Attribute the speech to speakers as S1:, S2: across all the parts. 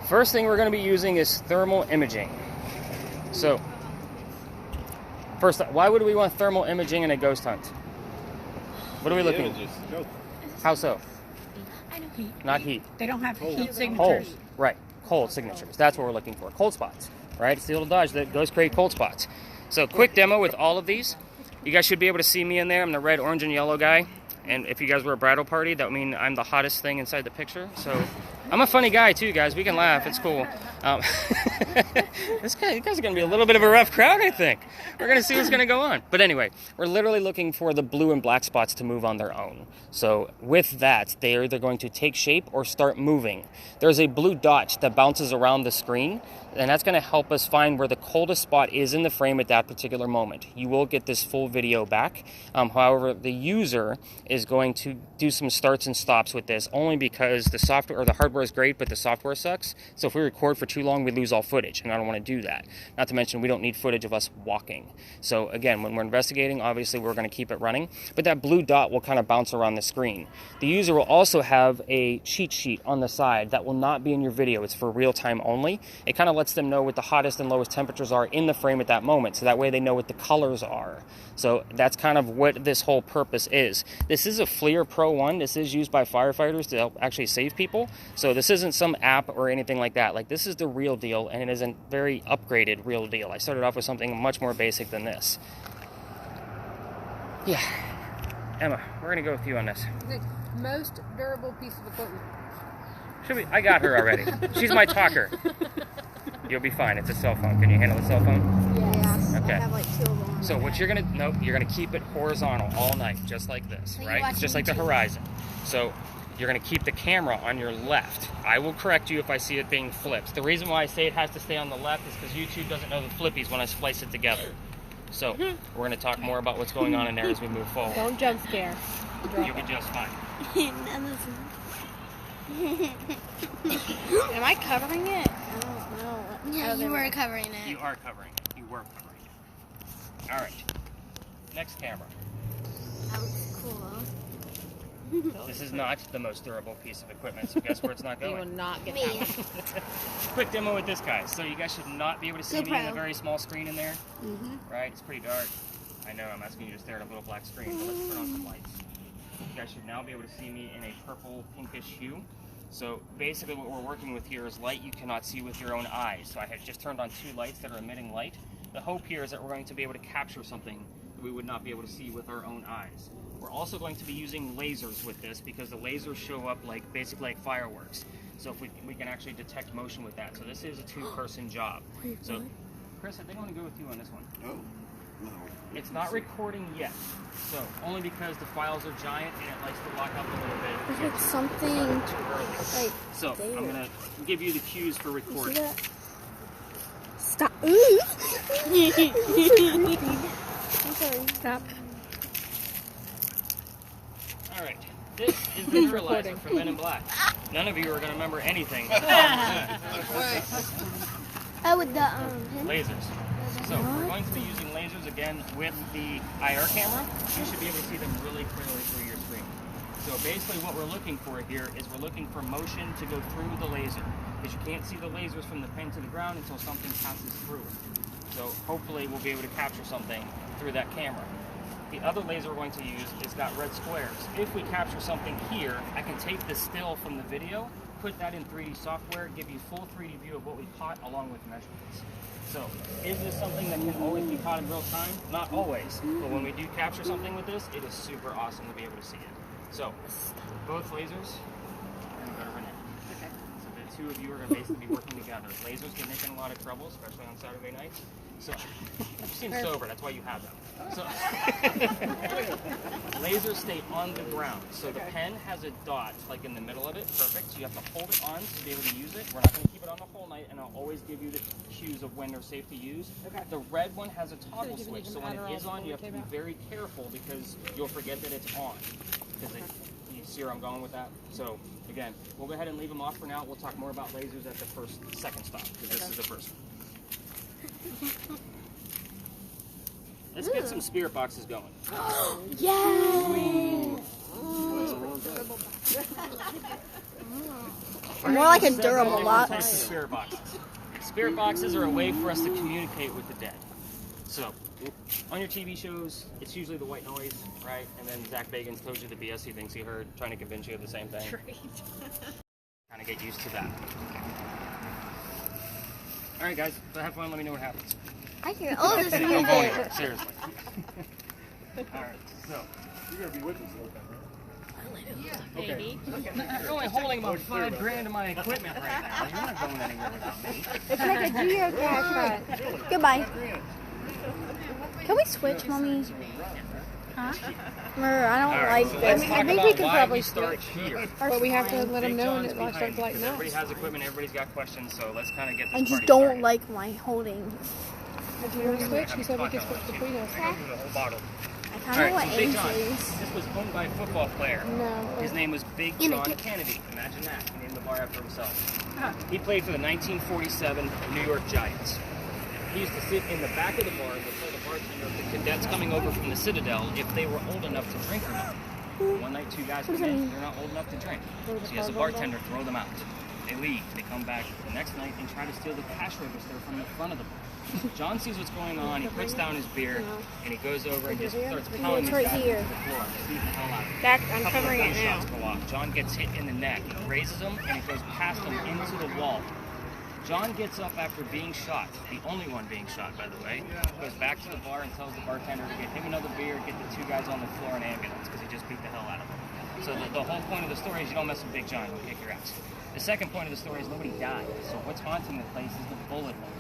S1: First thing we're going to be using is thermal imaging. So, first, why would we want thermal imaging in a ghost hunt? What are we looking for? How so?
S2: Heat.
S1: Not heat.
S2: They don't have heat signatures.
S1: Cold. Right. Cold signatures. That's what we're looking for. Cold spots. Right? It's the little dodge that goes create cold spots. So, quick demo with all of these. You guys should be able to see me in there. I'm the red, orange, and yellow guy. And if you guys were a bridal party, that would mean I'm the hottest thing inside the picture. So, I'm a funny guy too, guys. We can laugh. It's cool. This guys are going to be a little bit of a rough crowd, I think. We're going to see what's going to go on. But anyway, we're literally looking for the blue and black spots to move on their own. So with that, they are either going to take shape or start moving. There's a blue dot that bounces around the screen, and that's going to help us find where the coldest spot is in the frame at that particular moment. You will get this full video back. However, the user is going to do some starts and stops with this only because the software or the hardware is great, but the software sucks. So if we record for too long, we lose all footage, and I don't want to do that. Not to mention, we don't need footage of us walking. So again, when we're investigating, obviously we're going to keep it running, but that blue dot will kind of bounce around the screen. The user will also have a cheat sheet on the side that will not be in your video. It's for real time only. It kind of lets them know what the hottest and lowest temperatures are in the frame at that moment, so that way they know what the colors are. So that's kind of what this whole purpose is. This is a FLIR Pro 1. This is used by firefighters to help actually save people. So this isn't some app or anything like that. Like, this is the real deal, and it is a very upgraded real deal. I started off with something much more basic than this. Yeah. Emma, we're going to go with you on this.
S3: The most durable piece of equipment.
S1: I got her already. She's my talker. You'll be fine. It's a cell phone. Can you handle the cell phone?
S4: Yes.
S1: Okay.
S4: I have like 2 of them.
S1: So what you're gonna keep it horizontal all night, just like this, right? It's just like the horizon. So you're gonna keep the camera on your left. I will correct you if I see it being flipped. The reason why I say it has to stay on the left is because YouTube doesn't know the flippies when I splice it together. So we're gonna talk more about what's going on in there as we move forward.
S3: Don't jump scare.
S1: You'll be just fine.
S3: Am I covering it? I don't know.
S4: Yeah, you were covering it.
S1: You are covering it. You were covering it. All right. Next camera.
S4: That looks cool.
S1: This is not the most durable piece of equipment, so guess where it's not
S3: You will
S1: going?
S3: not get
S4: Me.
S3: that.
S1: Quick demo with this guy. So you guys should not be able to see me in
S4: GoPro.
S1: a very small screen in there,
S4: Mm-hmm.
S1: right? It's pretty dark. I know, I'm asking you to stare at a little black screen, but let's turn on some lights. You guys should now be able to see me in a purple pinkish hue. So basically what we're working with here is light you cannot see with your own eyes. So I have just turned on 2 lights that are emitting light. The hope here is that we're going to be able to capture something that we would not be able to see with our own eyes. We're also going to be using lasers with this because the lasers show up like basically like fireworks. So if we can actually detect motion with that. So this is a 2-person job. So Chris, I think I want to go with you on this one.
S5: Oh, no.
S1: It's not recording yet. So only because the files are giant and it likes to lock up a little bit.
S4: There's like something
S1: Too early.
S4: like
S1: So
S4: there.
S1: I'm going to give you the cues for
S4: See
S1: recording.
S4: that? Stop. I'm sorry.
S3: Stop.
S1: All right. This is the neuralizer from Men in Black. None of you are going to remember anything.
S4: Oh, with the
S1: Lasers. So we're going to be using lasers again with the IR camera. You should be able to see them really clearly through your screen. So basically what we're looking for here is we're looking for motion to go through the laser. Because you can't see the lasers from the pin to the ground until something passes through it. So hopefully we'll be able to capture something through that camera. The other laser we're going to use is got red squares. If we capture something here, I can take the still from the video, put that in 3D software, give you full 3D view of what we caught along with measurements. So, is this something that can always be caught in real time? Not always, but when we do capture something with this, it is super awesome to be able to see it. So, both lasers are going to go to Renee.
S3: Okay.
S1: So the 2 of you are going to basically be working together. Lasers get Nick in a lot of trouble, especially on Saturday nights. So, you seem sober, that's why you have them. So, lasers stay on the ground. So the pen has a dot like in the middle of it, perfect. So you have to hold it on to be able to use it. We're not going to keep it on the whole night, and I'll always give you the cues of when they're safe to use.
S3: Okay.
S1: The red one has a toggle
S3: So you
S1: switch,
S3: can
S1: so
S3: even
S1: when
S3: add
S1: it
S3: her
S1: is
S3: all
S1: on, you have to
S3: before
S1: be
S3: we came
S1: very careful because you'll forget that it's on. Because you see where I'm going with that? So again, we'll go ahead and leave them off for now. We'll talk more about lasers at the second stop, because this is the first one. Let's get some spirit boxes going.
S4: Yeah. More like a
S1: Several
S4: durable
S1: different
S4: box.
S1: types of spirit boxes. Spirit boxes are a way for us to communicate with the dead. So, on your TV shows, it's usually the white noise, right? And then Zach Bagans told you the BS he thinks he heard, trying to convince you of the same thing. Kind of get used to that. All right, guys, so have fun. Let me know what happens.
S4: I hear all this
S1: Don't go anywhere,
S4: music.
S1: seriously. All right, so.
S5: You're gonna be with us the whole time, right?
S2: Maybe.
S1: You're only holding about $5,000 of my equipment right now. You're not going anywhere without me.
S3: It's like a geocache hunt.
S4: Goodbye. Can we switch, Mommy?
S2: Huh?
S4: I don't
S1: All right,
S4: like
S1: so
S4: this.
S1: let's
S3: I
S1: talk
S3: think we
S1: about
S3: can
S1: why
S3: probably
S1: we start here.
S3: But we have to let them
S1: Big
S3: know when
S1: John's
S3: it
S1: behind
S3: starts
S1: me,
S3: lighting
S1: because
S3: up.
S1: everybody has equipment, everybody's got questions, so let's kind of get this
S4: I just
S1: party
S4: don't
S1: started.
S4: like my holding.
S3: If you want to switch, he said we could switch between us.
S1: The whole bottle.
S4: I
S1: All
S4: kind of
S1: right,
S4: want
S1: so Big John.
S4: Ainsley's.
S1: This was owned by a football player.
S3: No.
S1: His name was Big
S4: In a
S1: John
S4: kit.
S1: Kennedy. Imagine that. He named the bar after himself. He played for the 1947 New York Giants. He used to sit in the back of the bar and would tell the bartender of the cadets coming over from the Citadel if they were old enough to drink or not. One night, two guys come in, they're not old enough to drink. So he has a bartender throw them out. They leave. They come back the next night and try to steal the cash register from the front of the bar. John sees what's going on. He puts down his beer and he goes over and just starts pounding
S4: It's
S1: these
S4: right
S1: guys
S4: here.
S1: to the floor. Beating the hell out of them.
S3: Dak, I'm
S1: A couple
S3: covering
S1: of
S3: it now.
S1: gunshots go off. John gets hit in the neck. He raises him and it goes past him into the wall. John gets up after being shot, the only one being shot, by the way, goes back to the bar and tells the bartender to get him another beer, get the two guys on the floor in ambulance, because he just beat the hell out of them. So the whole point of the story is you don't mess with Big John, he'll kick your ass. The second point of the story is nobody died, so what's haunting the place is the bullet hole.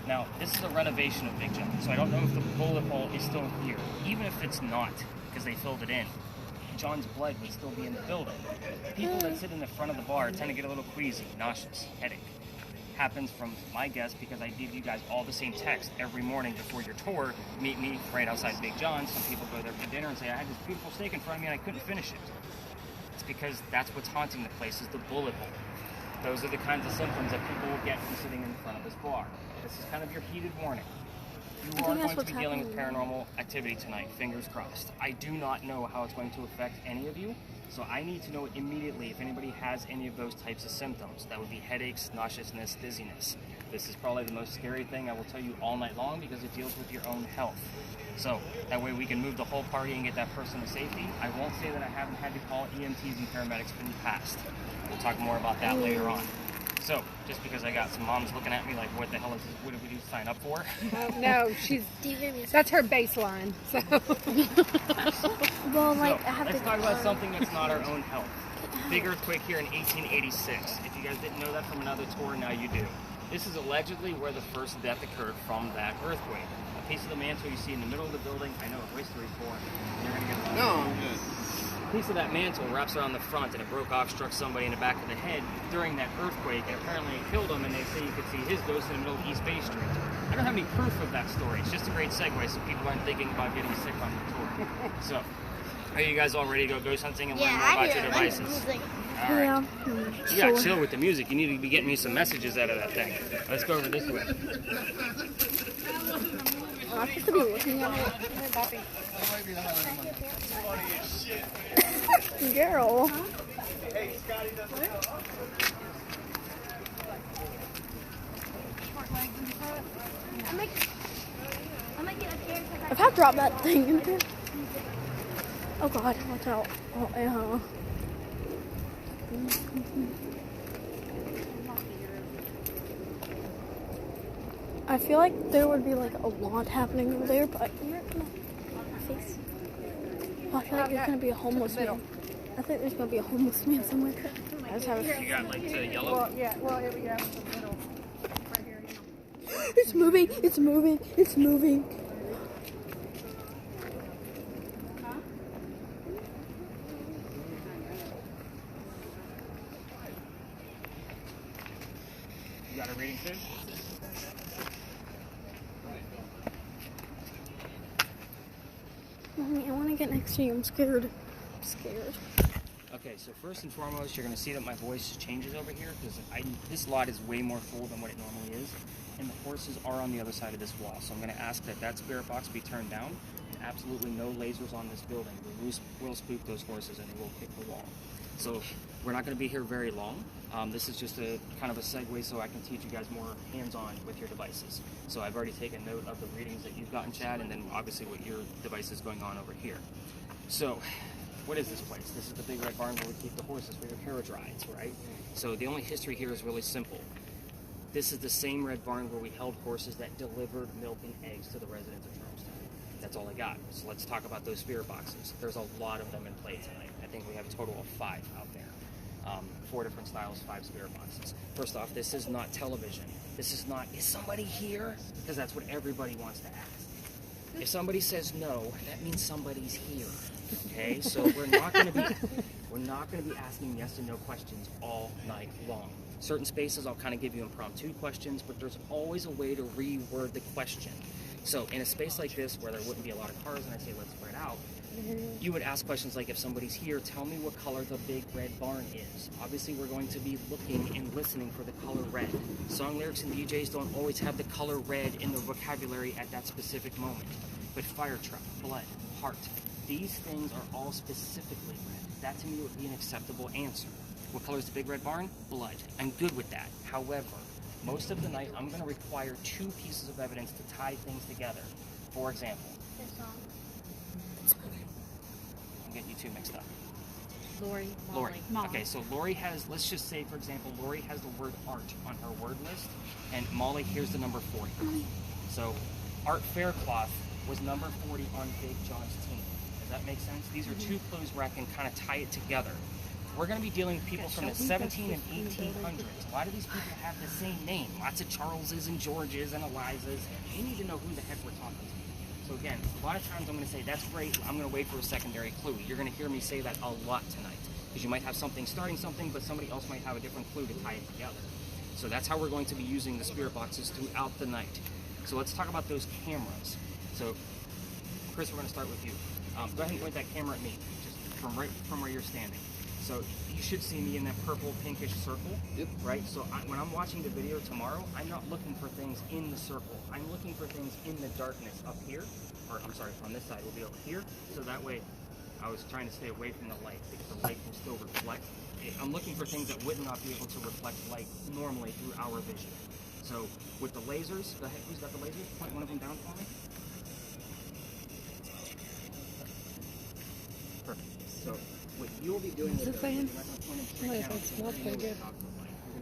S1: Now, this is a renovation of Big John, so I don't know if the bullet hole is still here. Even if it's not, because they filled it in, John's blood would still be in the building. People that sit in the front of the bar tend to get a little queasy, nauseous, headache. Happens from my guess because I give you guys all the same text every morning before your tour. Meet me right outside Big John. Some people go there for dinner and say, I had this beautiful steak in front of me and I couldn't finish it. It's because that's what's haunting the place is the bullet hole. Those are the kinds of symptoms that people will get from sitting in front of this bar. This is kind of your heated warning. You
S4: think
S1: are
S4: that's
S1: going to
S4: what's
S1: be dealing with
S4: happening.
S1: paranormal activity tonight, fingers crossed. I do not know how it's going to affect any of you, so I need to know immediately if anybody has any of those types of symptoms. That would be headaches, nauseousness, dizziness. This is probably the most scary thing I will tell you all night long because it deals with your own health. So that way we can move the whole party and get that person to safety. I won't say that I haven't had to call EMTs and paramedics in the past. We'll talk more about that later on. So, just because I got some moms looking at me like, what the hell is this? What did we sign up for?
S3: No, she's.
S4: Do you hear me?
S3: That's her baseline. So.
S4: Well, like,
S1: So,
S4: I have
S1: let's
S4: to.
S1: talk about something that's not our own health. Big earthquake here in 1886. If you guys didn't know that from another tour, now you do. This is allegedly where the first death occurred from that earthquake. A piece of the mantle you see in the middle of the building. I know, Toy Story's born. You're going to get a lot of A piece of that mantle wraps around the front and it broke off, struck somebody in the back of the head during that earthquake, and apparently it killed him, and they say you could see his ghost in the middle of East Bay Street. I don't have any proof of that story. It's just a great segue so people aren't thinking about getting sick on the tour. So, are you guys all ready to go ghost hunting and learn more about your devices? All right.
S4: Yeah.
S1: You gotta chill with the music. You need to be getting me some messages out of that thing. Let's go over this way.
S4: I'm supposed to be looking at it. Girl. If I drop that thing in there. Oh god, watch out. Oh, yeah. I feel like there would be like a lot happening over there, but come on, my face. Oh, I feel like there's gonna be a homeless man. I think there's gonna be a homeless man somewhere. I just have a
S1: You got like the yellow?
S3: Well, yeah. Well, here we go. The middle. Right here.
S4: It's moving, it's moving, it's moving.
S1: You got a reading too?
S4: Mommy, I wanna get next to you. I'm scared. I'm scared.
S1: Okay, so first and foremost, you're going to see that my voice changes over here because this lot is way more full than what it normally is, and the horses are on the other side of this wall. So I'm going to ask that spirit box be turned down, and absolutely no lasers on this building. We will spook those horses and they will kick the wall. So we're not going to be here very long. This is just a kind of a segue so I can teach you guys more hands-on with your devices. So I've already taken note of the readings that you've gotten, Chad, and then obviously what your device is going on over here. So, what is this place? This is the big red barn where we keep the horses for your carriage rides, right? So the only history here is really simple. This is the same red barn where we held horses that delivered milk and eggs to the residents of Charlestown. That's all I got. So let's talk about those spirit boxes. There's a lot of them in play tonight. I think we have a total of 5 out there. 4 different styles, 5 spirit boxes. First off, this is not television. This is not, is somebody here? Because that's what everybody wants to ask. If somebody says no, that means somebody's here. Okay, so we're not going to be asking yes and no questions all night long. Certain spaces I'll kind of give you impromptu questions, but there's always a way to reword the question. So in a space like this where there wouldn't be a lot of cars and I say let's spread out, you would ask questions like, if somebody's here, tell me what color the big red barn is. Obviously we're going to be looking and listening for the color red. Song lyrics and DJs don't always have the color red in the vocabulary at that specific moment. But fire truck, blood, heart, these things are all specifically red. That to me would be an acceptable answer. What color is the big red barn? Blood. I'm good with that. However, most of the night I'm going to require 2 pieces of evidence to tie things together. For example, I'm getting you 2 mixed up.
S2: Lori,
S1: Lori.
S2: Molly.
S1: Okay, so Lori has, let's just say, for example, Lori has the word art on her word list, and Molly, here's the number 40. So, Art Faircloth was number 40 on Big John's team. Does that make sense? These are 2 clues where I can kind of tie it together. We're going to be dealing with people from the 17 and 1800s. A lot of these people have the same name. Lots of Charleses and Georges and Elizas. You need to know who the heck we're talking to. So again, a lot of times I'm going to say, that's great, I'm going to wait for a secondary clue. You're going to hear me say that a lot tonight. Because you might have something starting something, but somebody else might have a different clue to tie it together. So that's how we're going to be using the spirit boxes throughout the night. So let's talk about those cameras. So, Chris, we're going to start with you. Go ahead and point that camera at me, just from where you're standing. So you should see me in that purple pinkish circle, right? So when I'm watching the video tomorrow, I'm not looking for things in the circle. I'm looking for things in the darkness up here, or I'm sorry, on this side will be over here. So that way, I was trying to stay away from the light because the light will still reflect. I'm looking for things that would not be able to reflect light normally through our vision. So with the lasers, go ahead, who's got the lasers? Point one of them down for me. Perfect. So what you'll be doing with
S3: Is it saying?
S1: you're
S3: Oh,
S1: not
S3: it smells pretty good.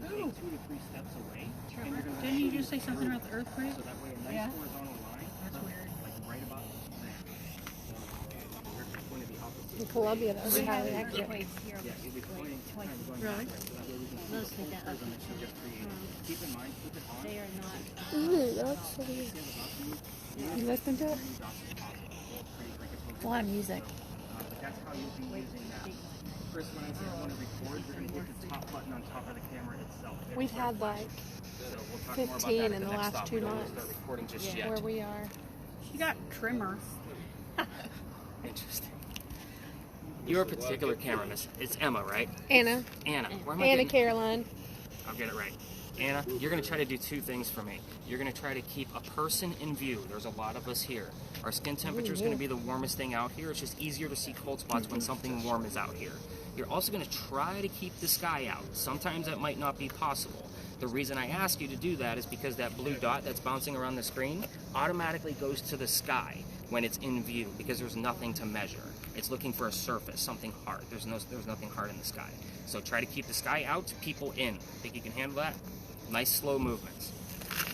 S1: You're going to take 2 to 3 steps away. And you're going to
S2: Didn't you just say something about the earthquake?
S1: so that way a nice
S2: Yeah.
S1: horizontal line.
S2: That's weird.
S1: Like right about there. So you're going to be opposite.
S3: In Columbia, that would be highly
S2: Here,
S3: accurate.
S1: Yeah, you'll be pointing kind of going
S2: Really?
S1: that way. So that way we can see
S2: Let's
S1: the
S2: take
S1: full
S2: that
S1: prism
S2: up.
S1: that you just created. Keep in mind, keep it on.
S2: They are not.
S4: That's so weird.
S3: You listening to it?
S2: Well, I'm music.
S1: But that's how you'll be using that. Chris, when I say I want to record, you're going to hit the top button on top of the camera itself.
S3: We've had like
S1: So we'll talk more about
S3: 15
S1: that at
S3: in the
S1: next
S3: last
S1: stop.
S3: 2
S1: We don't
S3: months.
S1: start recording just
S2: Yeah.
S1: yet.
S3: where we are.
S2: She got trimmer.
S1: Interesting. Your particular camera, miss. It's Emma, right?
S3: Anna.
S1: Anna. Where am I
S3: Anna
S1: getting?
S3: Caroline.
S1: I'll get it right. Anna, you're going to try to do 2 things for me. You're going to try to keep a person in view. There's a lot of us here. Our skin temperature is going to be the warmest thing out here. It's just easier to see cold spots when something warm is out here. You're also going to try to keep the sky out. Sometimes that might not be possible. The reason I ask you to do that is because that blue dot that's bouncing around the screen automatically goes to the sky when it's in view because there's nothing to measure. It's looking for a surface, something hard. There's nothing hard in the sky. So try to keep the sky out, people in. Think you can handle that? Nice slow movements.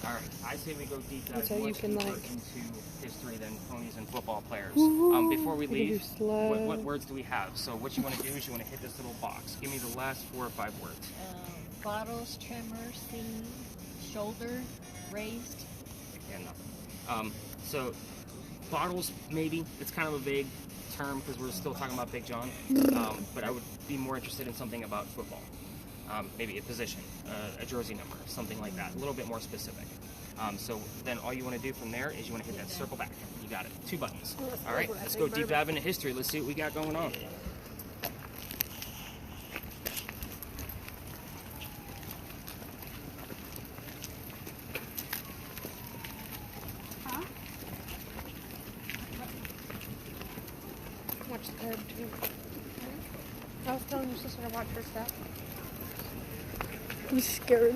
S1: All right, I say we go deep dive
S3: So you
S1: much
S3: can,
S1: deeper
S3: like-
S1: into history than ponies and football players.
S3: Woo-hoo.
S1: Before we
S3: You can
S1: leave,
S3: do slow.
S1: what words do we have? So what you want to do is you want to hit this little box. Give me the last 4 or 5 words.
S2: Bottles, trimmer, seam, shoulder, raised.
S1: Yeah, nothing. So bottles, maybe. It's kind of a vague term because we're still talking about Big John. But I would be more interested in something about football. Maybe a position, a jersey number, something like that. A little bit more specific. So then all you want to do from there is you want to hit that circle back. You got it. 2 buttons. All right, let's go deep dive into history. Let's see what we got going on.
S3: Watch the curb too. I was telling your sister to watch her step.
S4: I'm scared.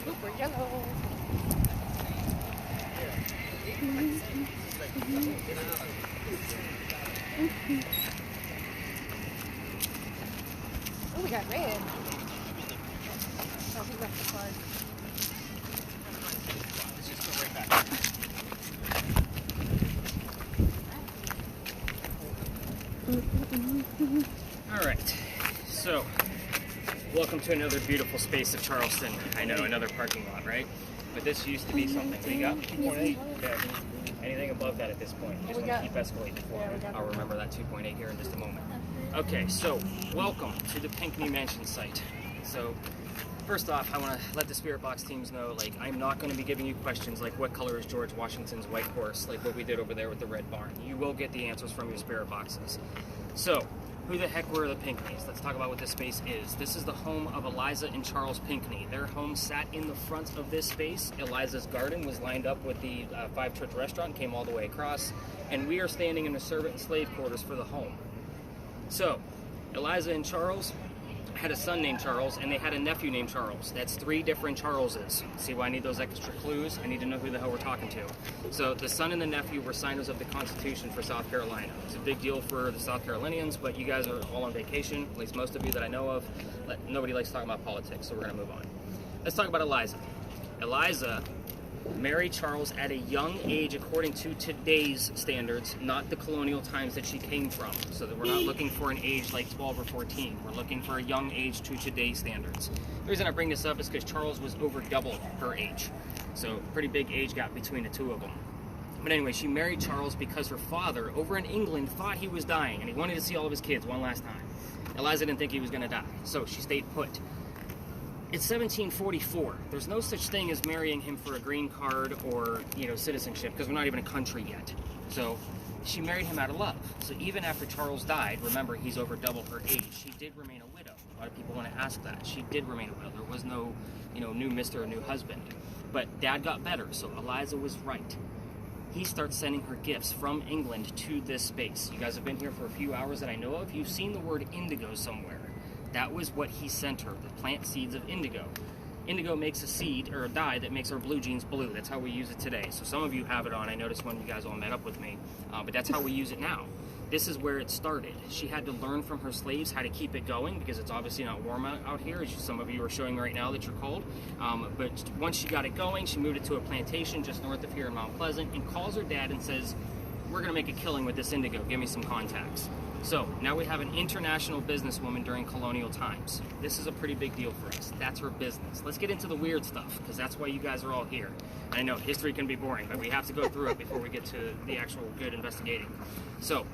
S3: Super yellow. Oh, we got red. Oh, he left the card.
S1: Let's just go right back. All right, so welcome to another beautiful space of Charleston. I know, another parking lot, right? But this used to be something. We got 2.8. Okay. Anything above that at this point, just want to keep escalating forward. I'll remember that 2.8 here in just a moment. Okay, so welcome to the Pinckney Mansion site. So first off, I want to let the Spirit Box teams know, like, I'm not going to be giving you questions like what color is George Washington's white horse, like what we did over there with the red barn. You will get the answers from your Spirit Boxes. So, who the heck were the Pinckneys? Let's talk about what this space is. This is the home of Eliza and Charles Pinckney. Their home sat in the front of this space. Eliza's garden was lined up with the Five Church restaurant, came all the way across, and we are standing in the servant and slave quarters for the home. So, Eliza and Charles had a son named Charles, and they had a nephew named Charles. That's 3 different Charleses. See why I need those extra clues? I need to know who the hell we're talking to. So the son and the nephew were signers of the Constitution for South Carolina. It's a big deal for the South Carolinians, but you guys are all on vacation, at least most of you that I know of. Nobody likes talking about politics, so we're going to move on. Let's talk about Eliza. Eliza married Charles at a young age according to today's standards, not the colonial times that she came from. So that we're not looking for an age like 12 or 14. We're looking for a young age to today's standards. The reason I bring this up is because Charles was over double her age. So pretty big age gap between the two of them. But anyway, she married Charles because her father over in England thought he was dying and he wanted to see all of his kids one last time. Eliza didn't think he was going to die, so she stayed put. It's 1744. There's no such thing as marrying him for a green card or, citizenship, because we're not even a country yet. So she married him out of love. So even after Charles died, remember, he's over double her age, she did remain a widow. A lot of people want to ask that. She did remain a widow. There was no, new mister or new husband. But Dad got better, so Eliza was right. He starts sending her gifts from England to this space. You guys have been here for a few hours that I know of. You've seen the word indigo somewhere. That was what he sent her, the plant seeds of indigo. Indigo makes a seed, or a dye, that makes our blue jeans blue. That's how we use it today. So some of you have it on. I noticed when you guys all met up with me. But that's how we use it now. This is where it started. She had to learn from her slaves how to keep it going, because it's obviously not warm out here, as some of you are showing right now that you're cold. But once she got it going, she moved it to a plantation just north of here in Mount Pleasant, and calls her dad and says, "We're going to make a killing with this indigo. Give me some contacts." So now we have an international businesswoman during colonial times. This is a pretty big deal for us. That's her business. Let's get into the weird stuff, because that's why you guys are all here. I know history can be boring, but we have to go through it before we get to the actual good investigating. So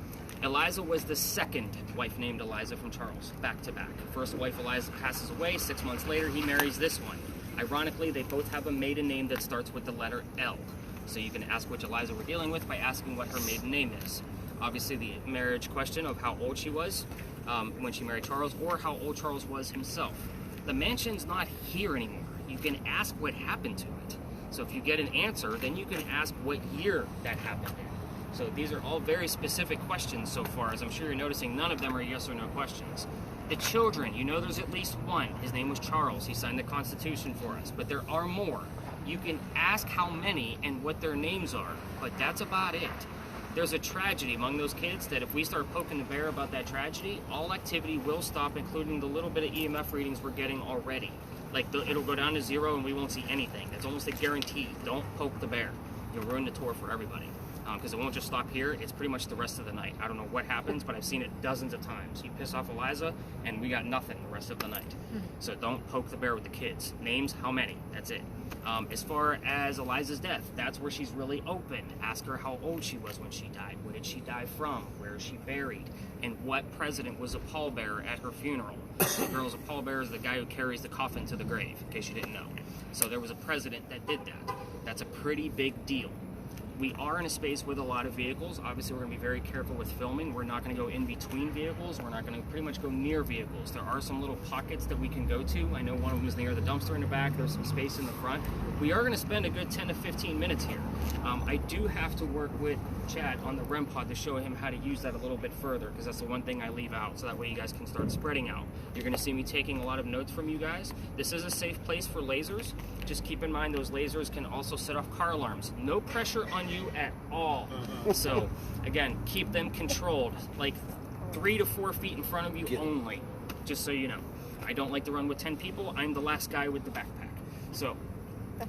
S1: Eliza was the second wife named Eliza from Charles, back to back. First wife Eliza passes away. 6 months later, he marries this one. Ironically, they both have a maiden name that starts with the letter L. So you can ask which Eliza we're dealing with by asking what her maiden name is. Obviously, the marriage question of how old she was when she married Charles, or how old Charles was himself. The mansion's not here anymore. You can ask what happened to it. So if you get an answer, then you can ask what year that happened in. So these are all very specific questions so far. As I'm sure you're noticing, none of them are yes or no questions. The children, there's at least one. His name was Charles. He signed the Constitution for us. But there are more. You can ask how many and what their names are, but that's about it. There's a tragedy among those kids that if we start poking the bear about that tragedy, all activity will stop, including the little bit of EMF readings we're getting already. It'll go down to 0 and we won't see anything. That's almost a guarantee. Don't poke the bear. You'll ruin the tour for everybody. Because it won't just stop here. It's pretty much the rest of the night. I don't know what happens, but I've seen it dozens of times. You piss off Eliza, and we got nothing the rest of the night. So don't poke the bear with the kids. Names, how many? That's it. As far as Eliza's death, that's where she's really open. Ask her how old she was when she died. What did she die from? Where is she buried? And what president was a pallbearer at her funeral? The girl's a pallbearer is the guy who carries the coffin to the grave, in case you didn't know. So there was a president that did that. That's a pretty big deal. We are in a space with a lot of vehicles. Obviously, we're going to be very careful with filming. We're not going to go in between vehicles. We're not going to pretty much go near vehicles. There are some little pockets that we can go to. I know one of them is near the dumpster in the back. There's some space in the front. We are going to spend a good 10 to 15 minutes here. I do have to work with Chad on the REM pod to show him how to use that a little bit further, because that's the one thing I leave out, so that way you guys can start spreading out. You're going to see me taking a lot of notes from you guys. This is a safe place for lasers. Just keep in mind those lasers can also set off car alarms. No pressure on you at all. So again, keep them controlled, like 3 to 4 feet in front of you only, just so you know. I don't like to run with 10 people. I'm the last guy with the backpack. So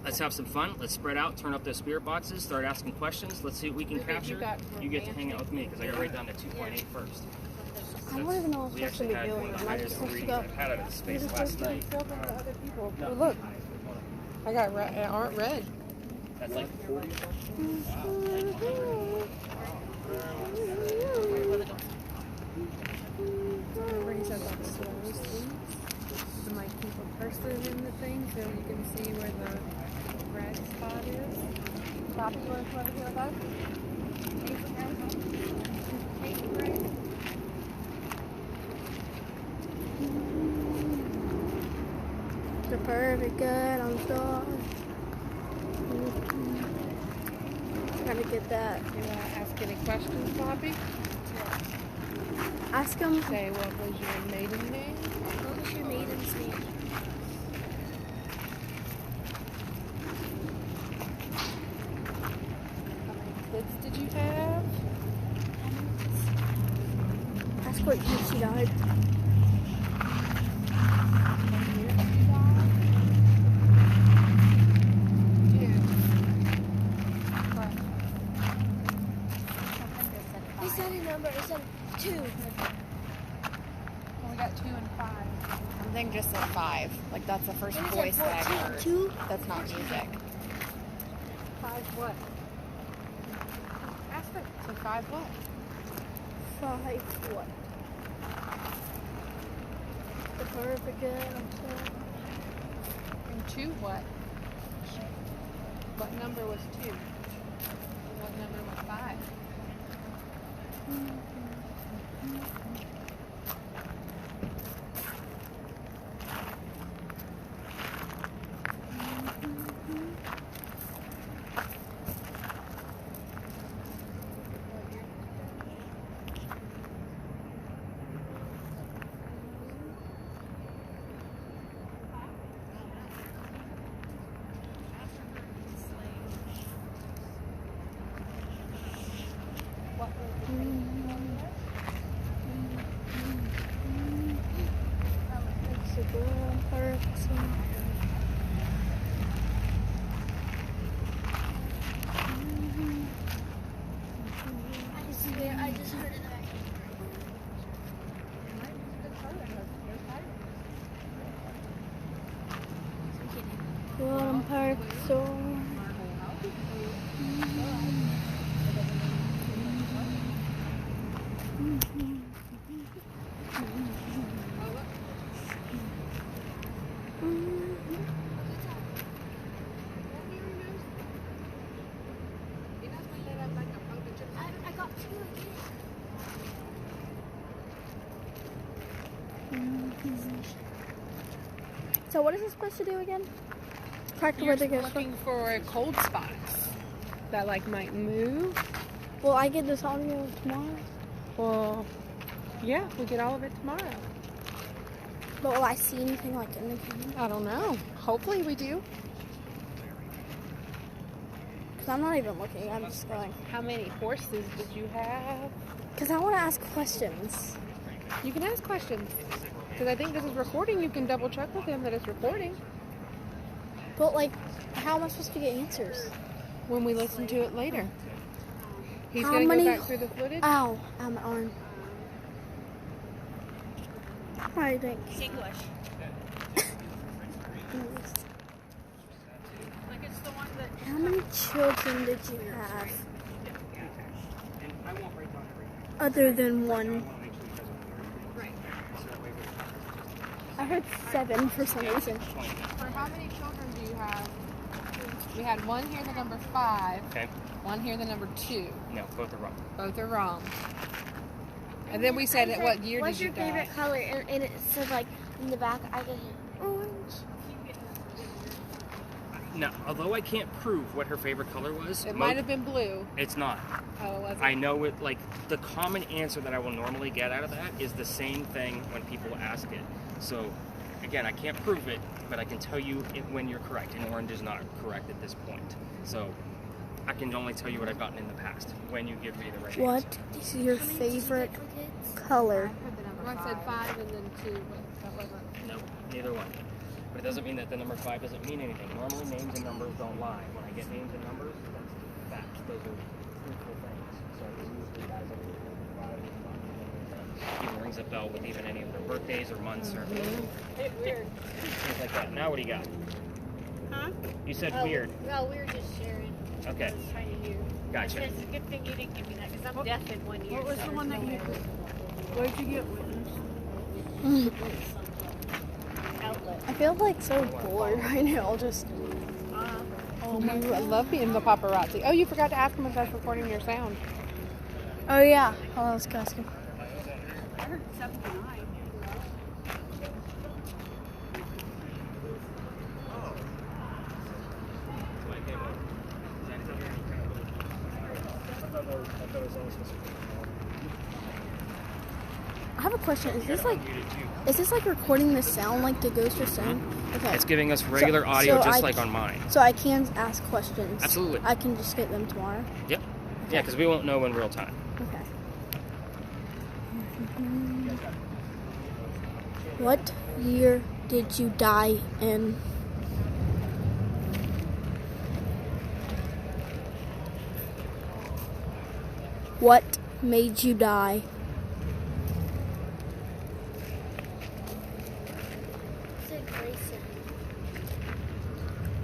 S1: let's have some fun. Let's spread out, turn up those spirit boxes, start asking questions. Let's see what we can capture. You get to hang out with me, because I got to write down to 2.8 first.
S4: I don't even know what I'm supposed to be doing. Am I just supposed to go?
S1: I've had it in space last night.
S3: Oh, look. I got aren't red.
S1: That's like 40.
S3: Remember he said about the slows things? And like keep a person in the thing so you can see where the red spot is.
S4: Bobby, you want to come over here with us? The perfect good, I'm sure. Trying to get that.
S3: You want to ask any questions, Bobby?
S4: Ask him.
S3: Say what was your maiden name?
S4: What was your maiden's name?
S3: How many kids did you have?
S4: Ask what year she died. He said a number. He said 2.
S3: We got 2 and 5. I think just said 5. Like that's the first
S4: He
S3: voice
S4: said
S3: that I
S4: 14.
S3: heard.
S4: 2.
S3: That's not music.
S2: 5 what?
S3: Ask her. So 5 what?
S4: 5 what? The perfect good, I'm sure.
S3: And 2 what? What number was 2? And what number was 5?
S4: It's a girl person. I just heard it. Golden Park Store. I got 2. So what is it supposed to do again? Track the
S3: You're
S4: weather goes.
S3: looking for cold spots that like might move.
S4: Will I get this audio tomorrow?
S3: Well, yeah, we'll get all of it tomorrow.
S4: But will I see anything like in the camera?
S3: I don't know. Hopefully we do.
S4: Because I'm not even looking. I'm just going.
S3: How many horses did you have?
S4: Because I want to ask questions.
S3: You can ask questions. Because I think this is recording. You can double check with him that it's recording.
S4: But like, how am I supposed to get answers?
S3: When we listen to it later. He's
S4: How
S3: going to
S4: many-
S3: go back through the footage.
S4: Ow, my arm. I think.
S2: English. Like it's the one that.
S4: How many children did you have? Other than one. I heard 7 for some reason.
S3: For how many children do you have? We had one here, the number 5.
S1: Okay.
S3: One here, the number 2.
S1: No, both are wrong.
S3: Both are wrong. And then we said, what year
S6: What's
S3: did you
S6: your favorite
S3: die?
S6: color? And it said like in the back, I get orange.
S1: Now, although I can't prove what her favorite color was,
S3: It might have been blue.
S1: it's not.
S3: Oh, was it?
S1: I know it, like, the common answer that I will normally get out of that is the same thing when people ask it. So, again, I can't prove it, but I can tell you when you're correct, and orange is not correct at this point. So, I can only tell you what I've gotten in the past when you give me the right answer.
S4: What is your favorite color?
S3: One said 5 and then 2, but that wasn't.
S1: No, neither one. But it doesn't mean that the number 5 doesn't mean anything. Normally, names and numbers don't lie. When I get names and numbers, that's facts. Those are truthful things. So, usually guys even rings a bell with even any of their birthdays or months or
S2: Weird.
S1: things like that. Now, what do you got?
S2: Huh?
S1: You said weird.
S2: No, we were just sharing.
S1: Okay.
S2: I was trying to hear.
S1: Gotcha.
S2: It's a good thing you didn't give me that because I'm deaf in 1 year.
S7: What was
S2: so
S7: the one
S2: there's
S7: that
S2: no
S7: you
S2: way.
S7: Where'd you get witness?
S2: Outlet.
S4: I feel like so bored right now. I'll just.
S3: Oh my God, I love being the paparazzi. Oh, you forgot to ask him if that's recording your sound.
S4: Oh yeah. Hold on, let's go ask him.
S7: I heard 79.
S4: I have a question. Is this like recording the sound like the ghost are saying? Okay.
S1: It's giving us regular
S4: So-
S1: audio
S4: so
S1: just
S4: I-
S1: like on mine.
S4: So I can ask questions.
S1: Absolutely.
S4: I can just get them tomorrow.
S1: Yep. Yeah, because we won't know in real time.
S4: Okay. What year did you die in? What made you die?
S6: Said Grayson.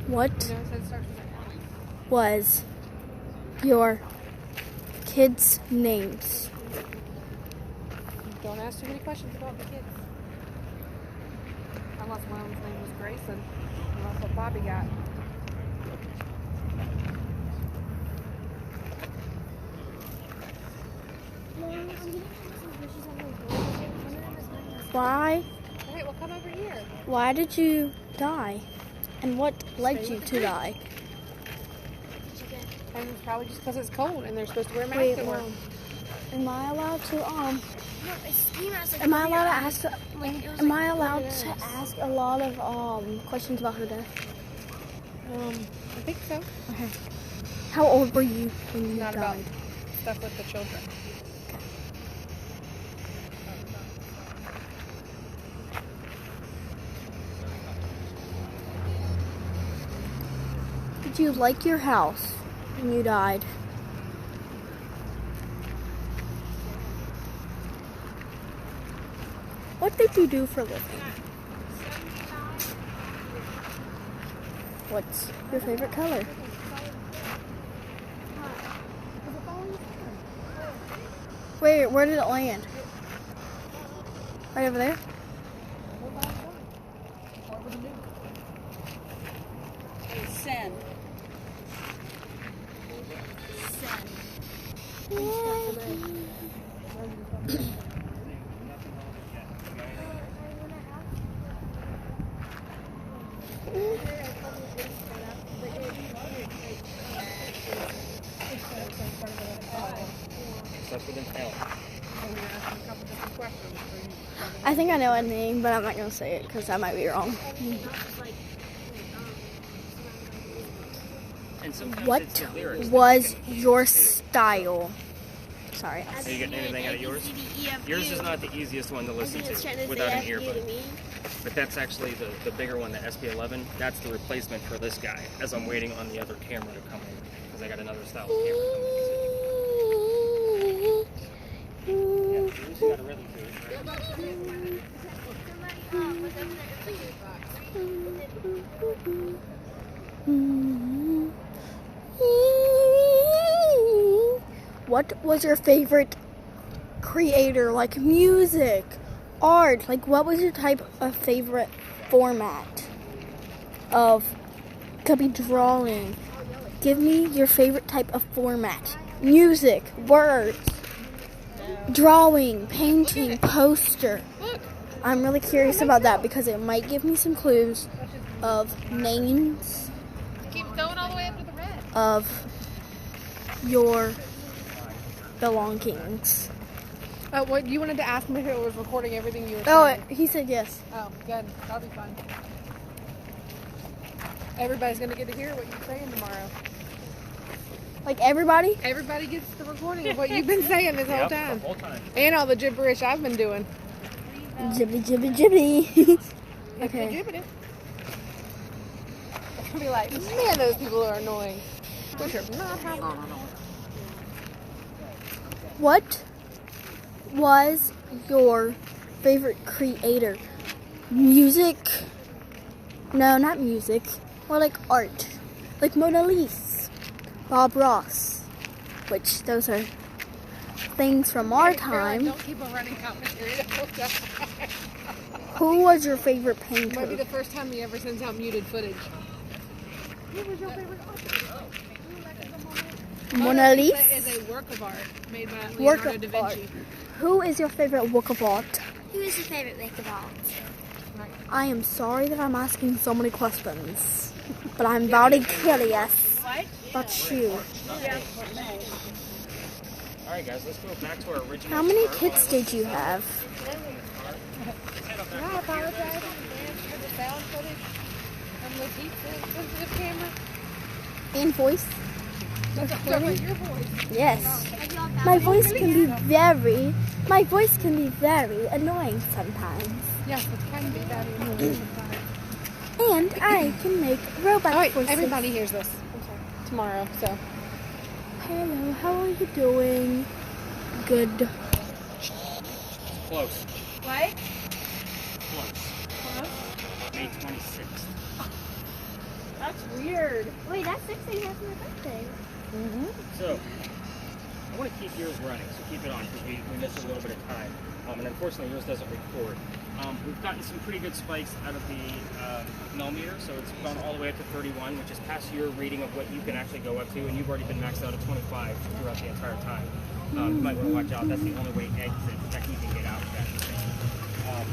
S4: What
S3: You know, it said starts with an L.
S4: was your kids' names?
S3: Don't ask too many questions about the kids. Unless one of them's name was Grayson. And that's what Bobby got.
S6: Mom, I'm getting some bushes on my board. One of them is mine.
S4: Why?
S3: Alright, well come over here.
S4: Why did you die? And what led you to die?
S3: And it's probably just because it's cold and they're supposed to wear masks
S4: Wait,
S3: at work.
S4: Mom. Am I allowed to
S6: No, it's he asked like.
S4: Am I
S6: over
S4: allowed to
S6: your
S4: ask?
S6: eyes. Like, it was
S4: Am
S6: like
S4: I
S6: over
S4: allowed
S6: your
S4: to
S6: eyes.
S4: ask a lot of questions about her death?
S3: I think so.
S4: Okay. How old were you when you
S3: Not about
S4: died?
S3: stuff with the children.
S4: Did you like your house when you died? What did you do for a living? What's your favorite color? Where did it land? Right over there?
S7: Send.
S1: Starts with an L.
S4: I think I know a name, but I'm not gonna say it because I might be wrong.
S1: And sometimes
S4: What
S1: it's the lyrics.
S4: was your style? Sorry.
S1: Are you getting anything out of yours? Yours is not the easiest one to listen to without an earbud. But that's actually the bigger one, the SP11. That's the replacement for this guy, as I'm waiting on the other camera to come in. Because I got another style of camera coming. Yeah, at least you got a rhythm to it, right?
S4: What was your favorite creator? Like music, art? Like what was your type of favorite format of could be drawing. Give me your favorite type of format. Music, words, drawing, painting, poster. I'm really curious about that because it might give me some clues of names
S3: Keep going all the way up to the red.
S4: of your belongings.
S3: What you wanted to ask me if it was recording everything you were
S4: Oh,
S3: saying?
S4: he said yes.
S3: Oh, good. That'll be fun. Everybody's gonna get to hear what you're saying tomorrow.
S4: Like everybody?
S3: Everybody gets the recording of what you've been saying this whole
S1: Yep,
S3: time.
S1: the whole time.
S3: And all the gibberish I've been doing.
S4: Jibbly, jibbly, jibbly. Okay.
S3: Jibbity. I'll be like, man, those people are annoying. Which are
S4: What was your favorite creator? Music? No, not music. Or like art. Like Mona Lisa, Bob Ross. Which those are things from our time.
S3: Don't keep a running commentary the whole time.
S4: Who was your favorite
S3: Might be
S4: painter?
S3: the first time he ever sends out muted footage. Who was your favorite artist?
S4: Mona Lisa?
S3: is a work of art made by Leonardo
S4: Work of
S3: da Vinci.
S4: art. Who is your favorite work of art?
S6: Who is your favorite work of art?
S4: I am sorry that I'm asking so many questions, but I'm very curious about you.
S1: All right, guys, let's go back to our original.
S4: How many
S1: start.
S4: kids did you have?
S3: I apologize for the sound footage from the deep sensitive camera.
S4: And voice?
S3: Your voice.
S4: Yes. My voice can be very annoying sometimes.
S3: Yes, it can be very annoying sometimes.
S4: And I can make robot
S3: Oh, wait,
S4: voices.
S3: everybody hears this tomorrow, so.
S4: Hello, how are you doing? Good.
S1: Close.
S2: What?
S1: Close. May 26th.
S2: That's weird.
S6: Wait, that's 6 days after my birthday.
S1: So, I want to keep yours running, so keep it on because we missed a little bit of time. And unfortunately, yours doesn't record. We've gotten some pretty good spikes out of the millimeter, so it's gone all the way up to 31, which is past your reading of what you can actually go up to, and you've already been maxed out at 25 throughout the entire time. You might want to watch out. That's the only way exit that you can get out of that thing.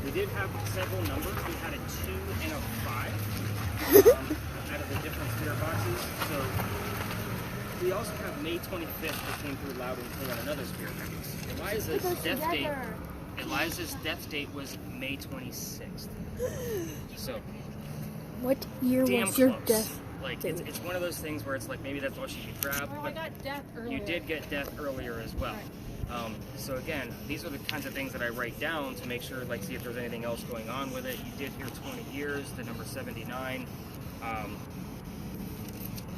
S1: We did have several numbers. We had a 2 and a 5 out of the different spirit boxes. So we also have May 25th that came through loud and clear on another spirit box. Eliza's death date was May 26th. So
S4: What year
S1: damn
S4: was
S1: close.
S4: your death?
S1: Like it's one of those things where it's like maybe that's all she could grab,
S3: Oh, I
S1: but
S3: got death earlier.
S1: you did get death earlier as well. So again, these are the kinds of things that I write down to make sure, like, see if there's anything else going on with it. You did hear 20 years, the number 79.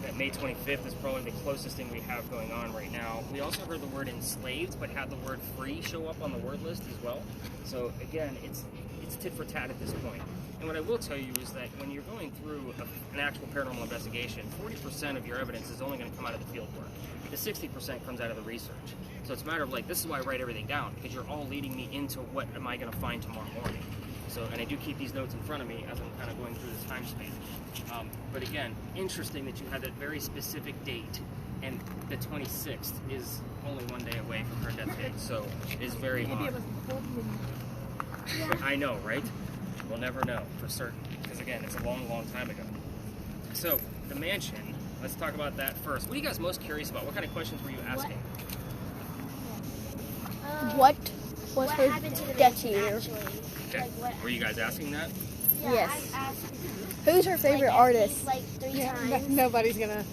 S1: That May 25th is probably the closest thing we have going on right now. We also heard the word enslaved, but had the word free show up on the word list as well. So again, it's tit for tat at this point. And what I will tell you is that when you're going through an actual paranormal investigation, 40% of your evidence is only going to come out of the field work. The 60% comes out of the research. So it's a matter of like, this is why I write everything down, because you're all leading me into what am I going to find tomorrow morning. So, and I do keep these notes in front of me as I'm kind of going through this time span. But again, interesting that you had that very specific date, and the 26th is only one day away from her death date. So it is very odd. But I know, right? We'll never know for certain, because again, it's a long, long time ago. So the mansion, let's talk about that first. What are you guys most curious about? What kind of questions were you asking?
S4: What was
S6: What
S4: her
S6: happened to the
S4: death
S6: mansion,
S4: year?
S6: actually?
S1: Okay.
S6: Like what?
S1: Were you guys asking that?
S6: Yeah,
S4: Yes.
S6: I asked
S4: Who's her favorite
S6: like,
S4: artist?
S6: Like 3 times.
S3: Nobody's gonna.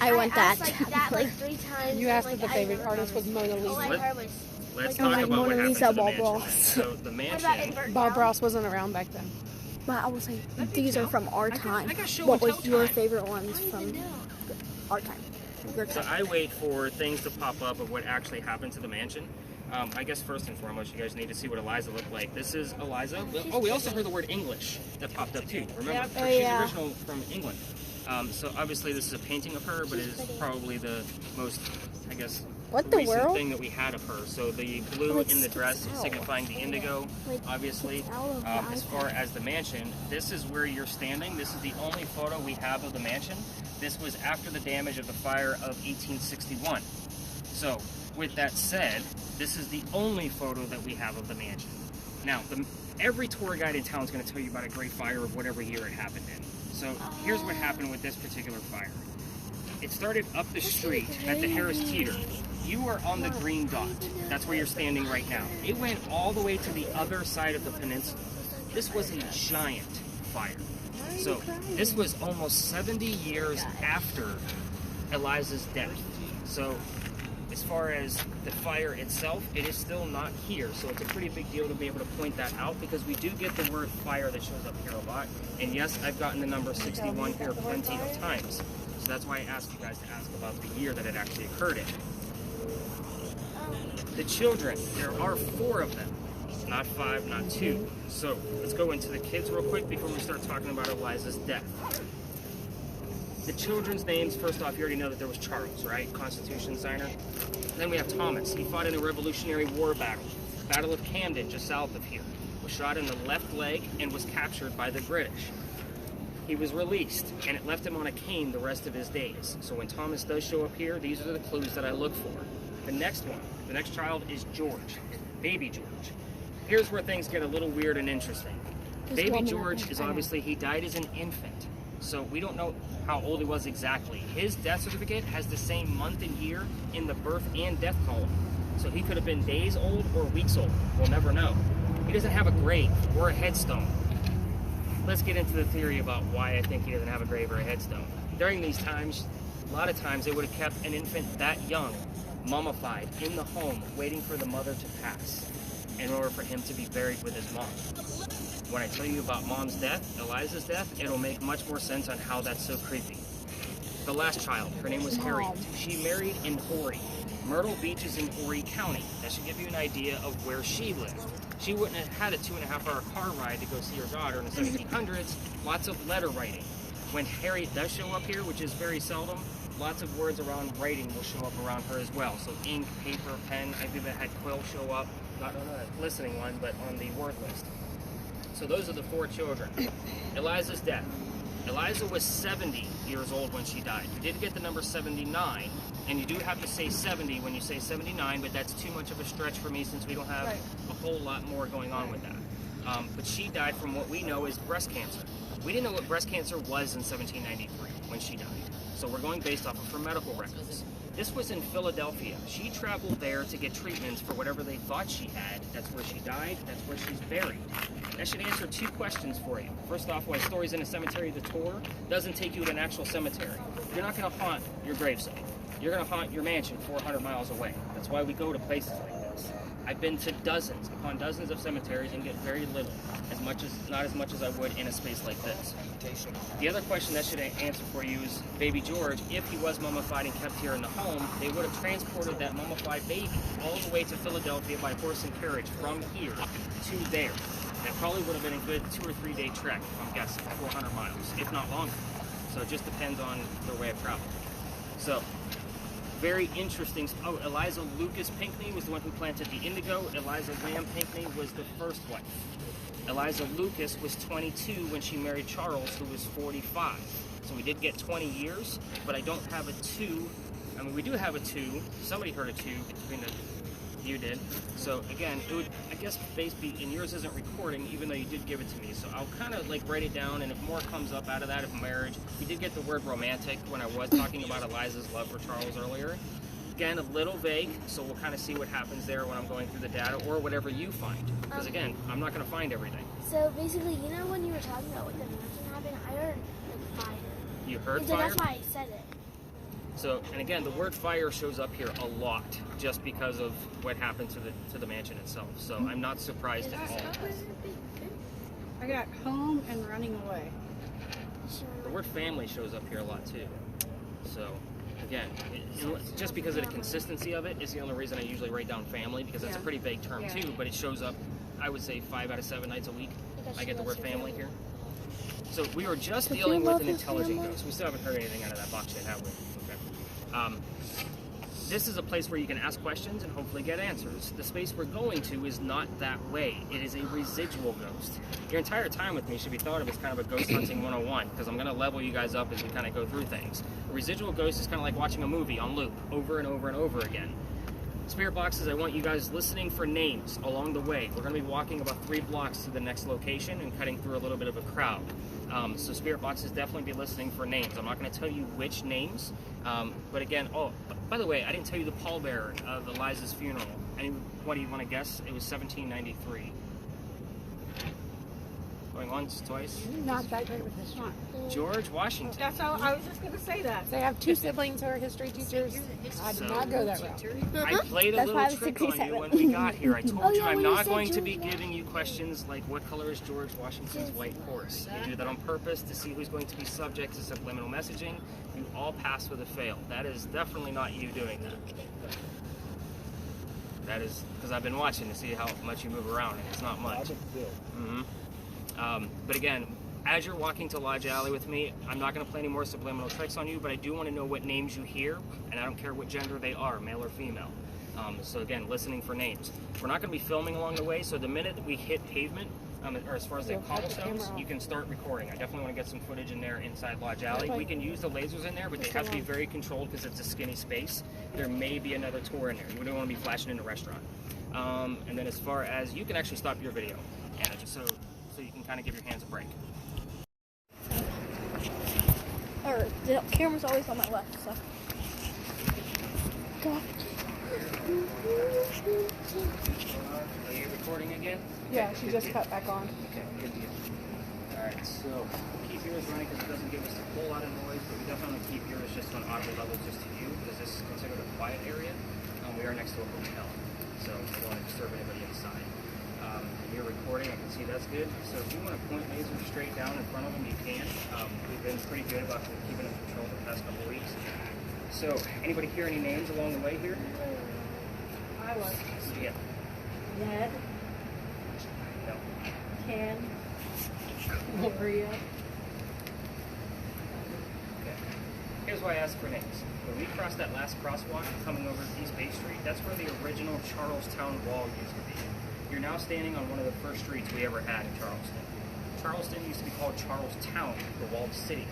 S4: I want that.
S6: asked, like, that like 3 times.
S3: You
S6: and,
S3: asked
S6: like,
S3: if the
S6: I
S3: favorite
S6: never
S3: artist was
S6: remember.
S3: Mona
S6: All I
S3: Lisa.
S6: heard was
S1: Let's
S4: Oh,
S1: talk
S4: like
S1: about what
S4: Mona
S1: happened
S4: Lisa,
S1: to the
S4: Bob
S1: mansion.
S4: Ross.
S1: So the
S6: what about
S1: mansion.
S6: Invert
S3: Bob
S6: Town?
S3: Ross wasn't around back then.
S4: But I was like, these are from our time.
S1: I got show
S4: What
S1: and
S4: was
S1: tell
S4: your
S1: time.
S4: favorite ones from our time? Your
S1: So
S4: time.
S1: I wait for things to pop up of what actually happened to the mansion. I guess first and foremost, you guys need to see what Eliza looked like. This is Eliza. Oh, we also heard the word English that popped up too. Remember,
S4: Oh,
S1: she's
S4: yeah.
S1: original from England. So obviously this is a painting of her, but it is probably the most, I guess,
S4: What the
S1: recent
S4: world?
S1: thing that we had of her. So the blue
S4: Like,
S1: in the dress
S4: sticks out.
S1: signifying the indigo,
S4: Like,
S1: obviously.
S4: sticks out of the
S1: As far
S4: iPad.
S1: as the mansion, this is where you're standing. This is the only photo we have of the mansion. This was after the damage of the fire of 1861. So with that said, this is the only photo that we have of the mansion. Now, every tour guide in town is going to tell you about a great fire of whatever year it happened in. So here's what happened with this particular fire. It started up the street at the Harris Teeter. You are on the green dot. That's where you're standing right now. It went all the way to the other side of the peninsula. This was a giant fire. So this was almost 70 years after Eliza's death. So as far as the fire itself, it is still not here. So it's a pretty big deal to be able to point that out because we do get the word fire that shows up here a lot. And yes, I've gotten the number 61 here plenty of times. So that's why I asked you guys to ask about the year that it actually occurred in. The children, there are 4 of them, not 5, not 2. So let's go into the kids real quick before we start talking about Eliza's death. The children's names, first off, you already know that there was Charles, right? Constitution signer. Then we have Thomas. He fought in a Revolutionary War battle. Battle of Camden, just south of here. Was shot in the left leg and was captured by the British. He was released, and it left him on a cane the rest of his days. So when Thomas does show up here, these are the clues that I look for. The next one, the next child is George, baby George. Here's where things get a little weird and interesting. Baby George is obviously, he died as an infant. So we don't know how old he was exactly. His death certificate has the same month and year in the birth and death column. So he could have been days old or weeks old. We'll never know. He doesn't have a grave or a headstone. Let's get into the theory about why I think he doesn't have a grave or a headstone. During these times, a lot of times they would have kept an infant that young, mummified, in the home, waiting for the mother to pass in order for him to be buried with his mom. When I tell you about Mom's death, Eliza's death, it'll make much more sense on how that's so creepy. The last child, her name was Harriet. She married in Horry. Myrtle Beach is in Horry County. That should give you an idea of where she lived. She wouldn't have had a 2.5-hour car ride to go see her daughter in the 1700s. Lots of letter writing. When Harriet does show up here, which is very seldom, lots of words around writing will show up around her as well. So ink, paper, pen. I've even had quill show up, not on a listening one, but on the word list. So those are the 4 children. Eliza's death. Eliza was 70 years old when she died. You did get the number 79, and you do have to say 70 when you say 79, but that's too much of a stretch for me since we don't have a whole lot more going on with that. But she died from what we know is breast cancer. We didn't know what breast cancer was in 1793 when she died. So we're going based off of her medical records. This was in Philadelphia. She traveled there to get treatments for whatever they thought she had. That's where she died. That's where she's buried. That should answer 2 questions for you. First off, why Stories in a Cemetery, the tour, doesn't take you to an actual cemetery. You're not going to haunt your gravesite. You're going to haunt your mansion 400 miles away. That's why we go to places like this. I've been to dozens upon dozens of cemeteries and get very little, not as much as I would in a space like this. The other question that should answer for you is baby George. If he was mummified and kept here in the home, they would have transported that mummified baby all the way to Philadelphia by horse and carriage from here to there. That probably would have been a good 2 or 3 day trek, I'm guessing, 400 miles, if not longer. So it just depends on their way of travel. So, very interesting. Oh, Eliza Lucas Pinckney was the one who planted the indigo. Eliza Lamb Pinckney was the first wife. Eliza Lucas was 22 when she married Charles, who was 45. So we did get 20 years, but I don't have a 2. I mean, we do have a 2. Somebody heard a 2 between the... You did. So again, it would, I guess, basically, and yours isn't recording, even though you did give it to me. So I'll kind of like write it down, and if more comes up out of that, if marriage, we did get the word romantic when I was talking about Eliza's love for Charles earlier. Again, a little vague, so we'll kind of see what happens there when I'm going through the data, or whatever you find. Because again, I'm not going to find everything.
S6: So basically, you know when you were talking about what the mansion happened, I heard like fire.
S1: You heard
S6: And so
S1: fire?
S6: that's why I said it.
S1: So, and again, the word fire shows up here a lot, just because of what happened to the mansion itself. So I'm not surprised at all.
S7: I got home and running away.
S1: The word family shows up here a lot too. So, again, just because of the consistency of it is the only reason I usually write down family, because that's a pretty vague term too, but it shows up, I would say, 5 out of 7 nights a week. I get the word family here. So we were just
S4: Did you
S1: dealing with
S4: love
S1: an
S4: this
S1: intelligent
S4: camera?
S1: ghost. We still haven't heard anything out of that box yet, have we? Okay. This is a place where you can ask questions and hopefully get answers. The space we're going to is not that way. It is a residual ghost. Your entire time with me should be thought of as kind of a ghost hunting 101, because I'm going to level you guys up as we kind of go through things. A residual ghost is kind of like watching a movie on loop over and over and over again. Spirit boxes, I want you guys listening for names along the way. We're going to be walking about 3 blocks to the next location and cutting through a little bit of a crowd. So spirit boxes, definitely be listening for names. I'm not going to tell you which names, but again, oh, by the way, I didn't tell you the pallbearer of Eliza's funeral. What do you want to guess? It was 1793. Going once, twice.
S7: Not that great with history.
S1: George Washington.
S2: That's how I was just gonna say that.
S7: They have 2 siblings who are history teachers. I did not go that route.
S1: I played a
S4: That's
S1: little
S4: why I was
S1: trick on you
S4: 67.
S1: when we got here. I told
S6: Oh,
S1: you
S6: yeah,
S1: I'm
S6: when you
S1: not
S6: said
S1: going to
S6: George
S1: be
S6: Washington.
S1: giving you questions like what color is George Washington's white horse. I do that on purpose to see who's going to be subject to subliminal messaging. You all pass with a fail. That is definitely not you doing that. That is because I've been watching to see how much you move around, and it's not much. But again, as you're walking to Lodge Alley with me, I'm not going to play any more subliminal tricks on you, but I do want to know what names you hear, and I don't care what gender they are, male or female. So again, listening for names. We're not going to be filming along the way, so the minute that we hit pavement, or as far as the cobblestones, you can start recording. I definitely want to get some footage in there inside Lodge Alley. We can use the lasers in there, but they have to be very controlled because it's a skinny space. There may be another tour in there. We don't want to be flashing in a restaurant. And then as far as, you can actually stop your video, and so you can kind of give your hands a break.
S4: Or the camera's always on my left, so. God.
S1: Are you recording again?
S7: Yeah, she just cut back on.
S1: Okay, good deal. Alright, so keep yours running because it doesn't give us a whole lot of noise, but we definitely keep yours just on audio level just to you because this is considered a quiet area. We are next to a hotel, so we don't want to disturb anybody inside. You're recording, I can see that's good. So if you want to point laser straight down in front of them, you can. We've been pretty good about keeping them control the past couple of weeks. So, anybody hear any names along the way here?
S2: I was.
S1: Yeah.
S2: Ned,
S1: No.
S2: Ken,
S7: Maria.
S1: Okay. Here's why I asked for names. When we crossed that last crosswalk coming over East Bay Street, that's where the original Charlestown Wall used to be. You're now standing on one of the first streets we ever had in Charleston. Charleston used to be called Charlestown, the walled city.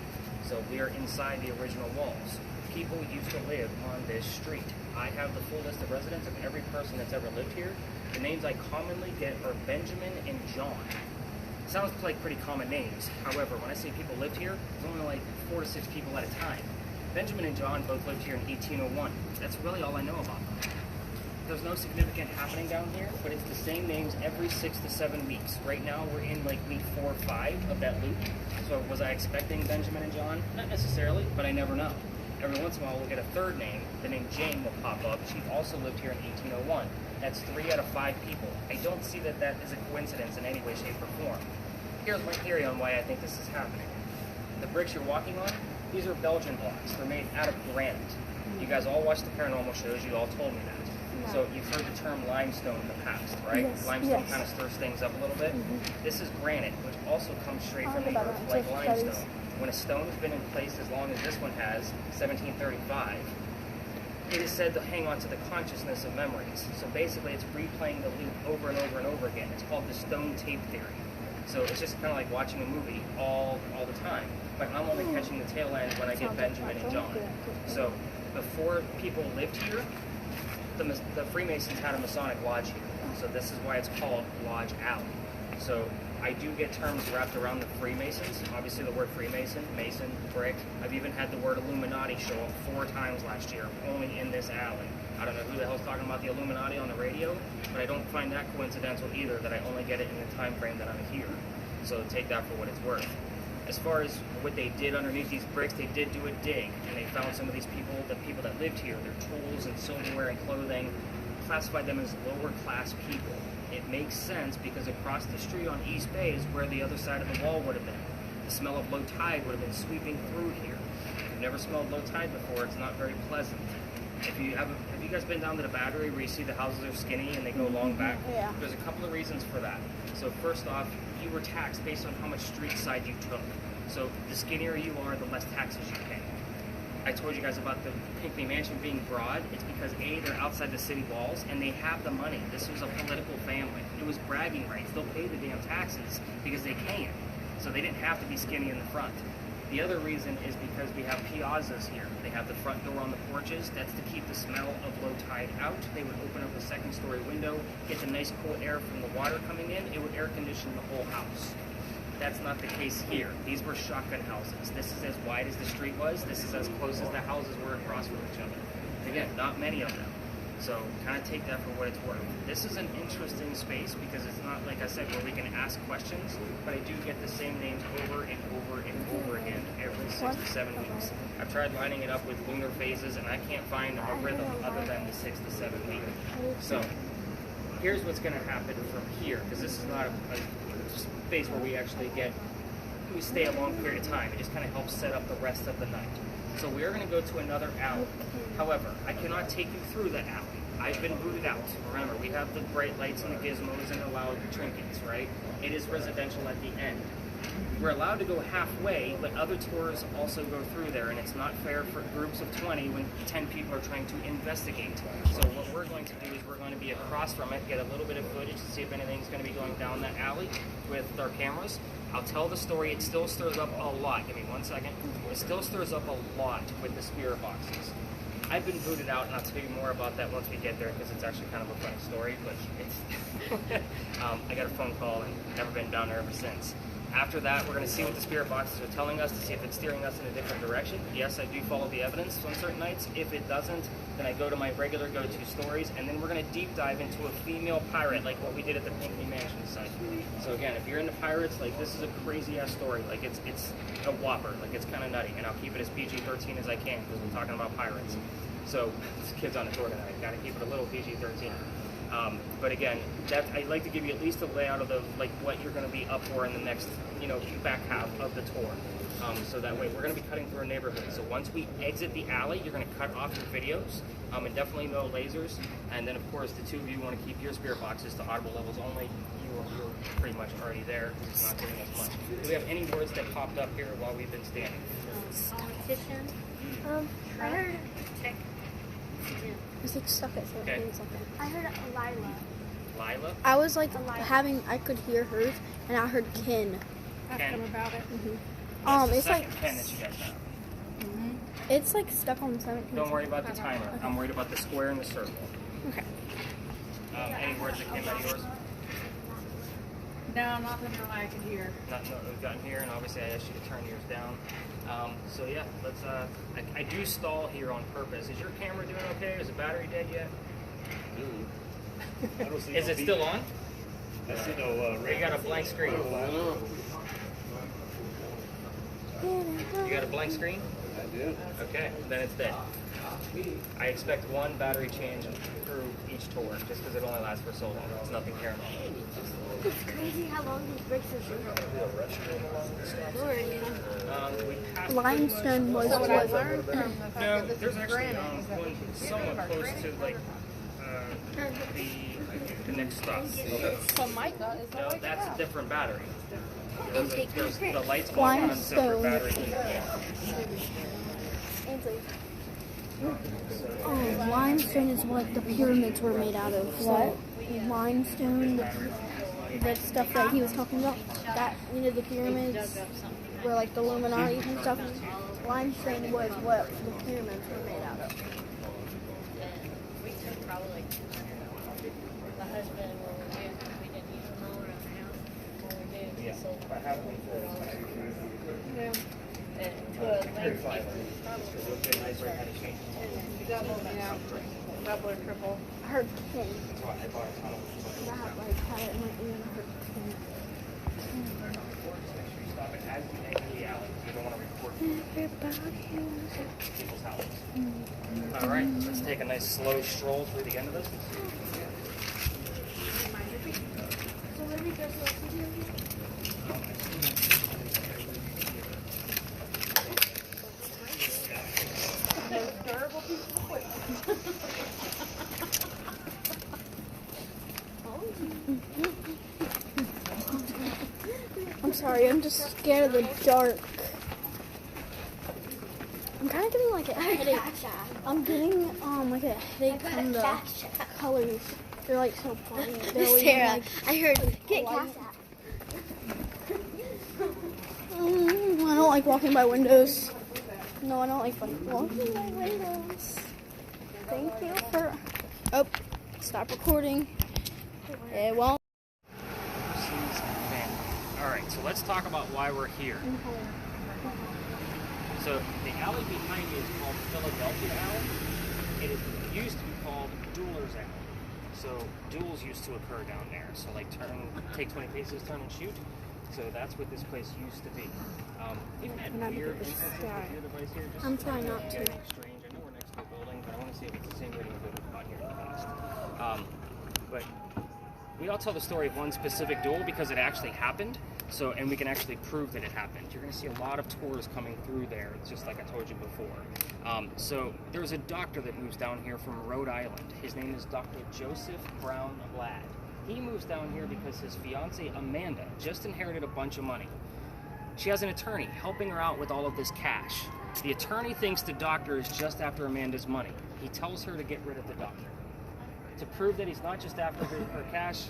S1: So we are inside the original walls. People used to live on this street. I have the full list of residents of every person that's ever lived here. The names I commonly get are Benjamin and John. Sounds like pretty common names. However, when I say people lived here, it's only like 4 to 6 people at a time. Benjamin and John both lived here in 1801. That's really all I know about them. There's no significant happening down here, but it's the same names every 6 to 7 weeks. Right now, we're in like week 4 or 5 of that loop. So was I expecting Benjamin and John? Not necessarily, but I never know. Every once in a while, we'll get a third name. The name Jane will pop up. She also lived here in 1801. That's 3 out of 5 people. I don't see that that is a coincidence in any way, shape, or form. Here's my theory on why I think this is happening. The bricks you're walking on, these are Belgian blocks. They're made out of granite. You guys all watch the paranormal shows. You all told me that. So you've heard the term limestone in the past, right?
S4: Yes,
S1: Limestone
S4: yes.
S1: kind of stirs things up a little bit. This is granite, which also comes straight from the
S4: about
S1: earth,
S4: that.
S1: like
S4: Social
S1: limestone.
S4: studies.
S1: When a stone has been in place as long as this one has, 1735, it is said to hang on to the consciousness of memories. So basically, it's replaying the loop over and over and over again. It's called the stone tape theory. So it's just kind of like watching a movie all the time. But I'm only catching the tail end when I get Benjamin and John. So before people lived here, the Freemasons had a Masonic lodge here. So this is why it's called Lodge Alley. So I do get terms wrapped around the Freemasons. Obviously the word Freemason, Mason, Brick. I've even had the word Illuminati show up 4 times last year, only in this alley. I don't know who the hell's talking about the Illuminati on the radio, but I don't find that coincidental either, that I only get it in the time frame that I'm here. So take that for what it's worth. As far as what they did underneath these bricks, they did do a dig, and they found some of these people, the people that lived here, their tools and silverware and clothing, classified them as lower class people. It makes sense because across the street on East Bay is where the other side of the wall would have been. The smell of low tide would have been sweeping through here. If you've never smelled low tide before, it's not very pleasant. Have you guys been down to the Battery where you see the houses are skinny and they go long back?
S4: Yeah.
S1: There's a couple of reasons for that. So first off, you were taxed based on how much street side you took. So the skinnier you are, the less taxes you pay. I told you guys about the Pinckney Mansion being broad. It's because A, they're outside the city walls and they have the money. This was a political family. It was bragging rights. They'll pay the damn taxes because they can. So they didn't have to be skinny in the front. The other reason is because we have piazzas here. They have the front door on the porches. That's to keep the smell of low tide out. They would open up a second-story window, get the nice cool air from the water coming in. It would air condition the whole house. That's not the case here. These were shotgun houses. This is as wide as the street was. This is as close as the houses were across from each other. Again, not many of them. So kind of take that for what it's worth. This is an interesting space because it's not, like I said, where we can ask questions, but I do get the same names over and over and over again every 6 to 7 weeks. I've tried lining it up with lunar phases, and I can't find a rhythm other than the 6 to 7 week. So here's what's going to happen from here, because this is not a space where we actually we stay a long period of time. It just kind of helps set up the rest of the night. So we're going to go to another alley. However, I cannot take you through that alley. I've been booted out. Remember, we have the bright lights and the gizmos and the loud trinkets, right? It is residential at the end. We're allowed to go halfway, but other tours also go through there, and it's not fair for groups of 20 when 10 people are trying to investigate. So what we're going to do is we're going to be across from it, get a little bit of footage to see if anything's going to be going down that alley with our cameras. I'll tell the story. It still stirs up a lot. Give me 1 second. It still stirs up a lot with the spirit boxes. I've been booted out, and I'll tell you more about that once we get there because it's actually kind of a funny story, but it's I got a phone call and never been down there ever since. After that, we're going to see what the spirit boxes are telling us to see if it's steering us in a different direction. Yes, I do follow the evidence on certain nights. If it doesn't, then I go to my regular go-to stories, and then we're going to deep dive into a female pirate like what we did at the Pinckney Mansion site. So again, if you're into pirates, like this is a crazy-ass story. Like it's a whopper. Like it's kind of nutty, and I'll keep it as PG-13 as I can because we're talking about pirates. So this kid's on the tour tonight. Got to keep it a little PG-13. But again, I'd like to give you at least a layout of what you're going to be up for in the next, back half of the tour. So that way, we're going to be cutting through a neighborhood. So once we exit the alley, you're going to cut off your videos, and definitely no lasers. And then, of course, the two of you want to keep your spirit boxes to audible levels only. You're pretty much already there. It's not giving us much. Do we have any words that popped up here while we've been standing?
S6: Competition. I heard tick.
S4: It's like stuck at
S1: Okay.
S4: something.
S6: I heard Lila.
S1: Lila?
S4: I was like I could hear hers, and I heard Ken.
S7: Ask
S1: Ken.
S7: them about it.
S1: That's the
S4: It's
S1: second
S4: like
S1: pen that you guys have.
S4: it's like stuck on 17.
S1: Don't worry about the timer. I'm worried about the square and the circle.
S4: Okay.
S1: Any words that came out of yours?
S7: No, nothing that I could hear.
S1: Not what we've gotten here, and obviously I asked you to turn yours down. So yeah, let's. I do stall here on purpose. Is your camera doing okay? Is the battery dead yet?
S5: I don't see
S1: Is
S5: no
S1: it
S5: beep.
S1: still on?
S5: I see no
S1: Or you got a blank screen? You got a blank screen?
S5: I do.
S1: Okay, then it's dead. I expect one battery change through each tour, just because it only lasts for so long. It's nothing paranormal.
S6: It's crazy how long these bricks are sitting.
S1: We passed
S4: Limestone was
S7: So what I
S4: what?
S7: learned from the fact
S1: No,
S7: that this
S1: there's
S7: is
S1: actually
S7: granite is that
S1: one somewhat close to the next stop.
S3: So Micah is
S1: No,
S3: like
S1: that's a
S3: that.
S1: different battery. There's the lights on a separate
S4: Limestone.
S1: battery.
S4: Oh, limestone is what the pyramids were made out of. What? Limestone, the stuff that he was talking about. That, the pyramids were like the Illuminati and stuff. Limestone was what the pyramids were made out of.
S8: We took probably the husband when we didn't use them all around the house. When we did, we sold them. And to a landscape, probably.
S7: Double or triple.
S4: I heard Ken. I had it in my ear and I heard Ken.
S1: As you exit the alley, you don't want to record people's houses. All right, let's take a nice slow stroll through the end of this.
S6: So when we go to a video,
S7: Durable piece of equipment.
S4: Sorry, I'm just scared of the dark. I'm kind of getting like a headache. I'm getting like a headache from the colors. They're like so funny. They're always,
S6: Sarah,
S4: like,
S6: I heard get
S4: light.
S6: Cash App.
S4: I don't like walking by windows. No, I don't like walking by windows. Thank you for. Oh, stop recording. It won't.
S1: Alright, so let's talk about why we're here. So the alley behind you is called Philadelphia Alley. It used to be called Duelers Alley. So duels used to occur down there. So like take 20 paces, turn and shoot. So that's what this place used to be. Even had weird instances with your device here. Just
S4: I'm trying not to.
S1: Strange. I know we're next to a building, but I want to see if it's the same rating that we've got here in the past. But we all tell the story of one specific duel because it actually happened. So, and we can actually prove that it happened. You're going to see a lot of tours coming through there, just like I told you before. So there's a doctor that moves down here from Rhode Island. His name is Dr. Joseph Brown Ladd. He moves down here because his fiancée Amanda just inherited a bunch of money. She has an attorney helping her out with all of this cash. The attorney thinks the doctor is just after Amanda's money. He tells her to get rid of the doctor. To prove that he's not just after her cash,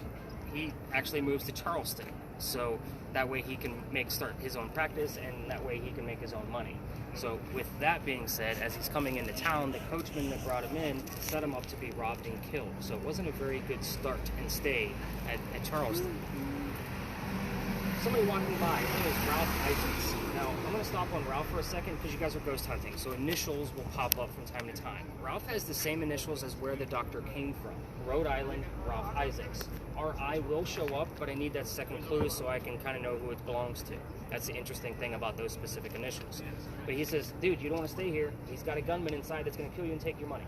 S1: he actually moves to Charleston. So that way he can start his own practice, and that way he can make his own money. So with that being said, as he's coming into town, the coachman that brought him in set him up to be robbed and killed. So it wasn't a very good start and stay at Charleston. Somebody walking by, his name is Ralph Isaacs. Now, I'm going to stop on Ralph for a second because you guys are ghost hunting, so initials will pop up from time to time. Ralph has the same initials as where the doctor came from. Rhode Island, Ralph Isaacs. R.I. will show up, but I need that second clue so I can kind of know who it belongs to. That's the interesting thing about those specific initials. But he says, dude, you don't want to stay here. He's got a gunman inside that's going to kill you and take your money.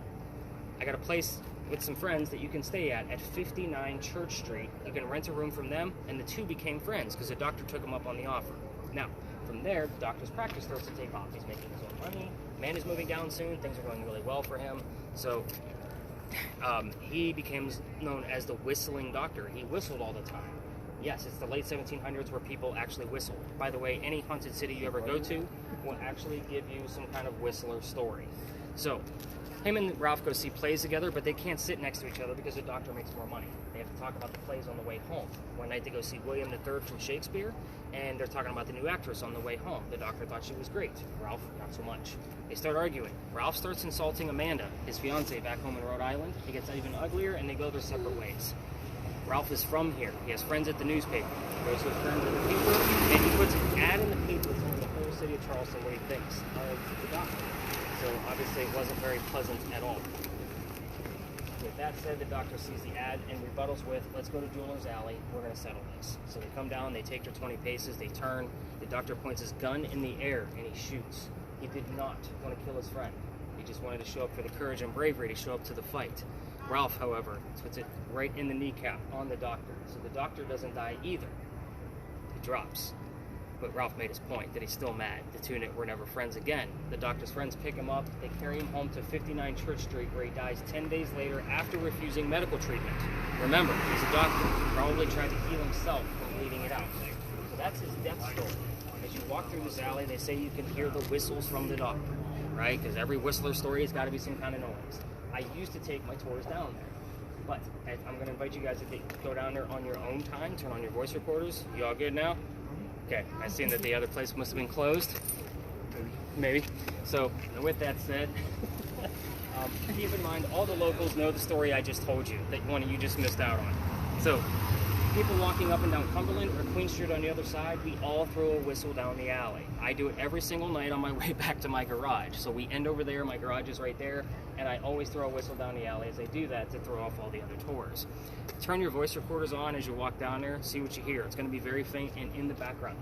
S1: I got a place with some friends that you can stay at 59 Church Street. You can rent a room from them, and the two became friends because the doctor took him up on the offer. Now, from there, the doctor's practice starts to take off. He's making his own money. Amanda's moving down soon. Things are going really well for him. So he becomes known as the whistling doctor. He whistled all the time. Yes, it's the late 1700s where people actually whistled. By the way, any haunted city you ever go to will actually give you some kind of whistler story. So him and Ralph go see plays together, but they can't sit next to each other because the doctor makes more money. They have to talk about the plays on the way home. One night they go see William III from Shakespeare, and they're talking about the new actress on the way home. The doctor thought she was great. Ralph, not so much. They start arguing. Ralph starts insulting Amanda, his fiancée back home in Rhode Island. It gets even uglier, and they go their separate ways. Ralph is from here. He has friends at the newspaper. He goes to his friends at the paper, and he puts an ad in the paper telling the whole city of Charleston what he thinks of the doctor. So obviously it wasn't very pleasant at all. With that said, the doctor sees the ad and rebuttals with, let's go to Duelers Alley, we're going to settle this. So they come down, they take their 20 paces, they turn, the doctor points his gun in the air and he shoots. He did not want to kill his friend. He just wanted to show up for the courage and bravery to show up to the fight. Ralph, however, puts it right in the kneecap on the doctor. So the doctor doesn't die either. He drops. But Ralph made his point that he's still mad. The two were never friends again. The doctor's friends pick him up. They carry him home to 59 Church Street, where he dies 10 days later after refusing medical treatment. Remember, he's a doctor. He probably tried to heal himself from leaving it out. So that's his death story. As you walk through this alley, they say you can hear the whistles from the doctor, right? Because every whistler story has got to be some kind of noise. I used to take my tours down there. But I'm going to invite you guys to go down there on your own time. Turn on your voice recorders. You all good now? Okay, I seen that the other place must have been closed. Maybe. So, with that said, keep in mind all the locals know the story I just told you, that one you just missed out on. So, people walking up and down Cumberland or Queen Street on the other side, we all throw a whistle down the alley. I do it every single night on my way back to my garage. So we end over there, my garage is right there, and I always throw a whistle down the alley as I do that to throw off all the other tours. Turn your voice recorders on as you walk down there, see what you hear. It's going to be very faint and in the background.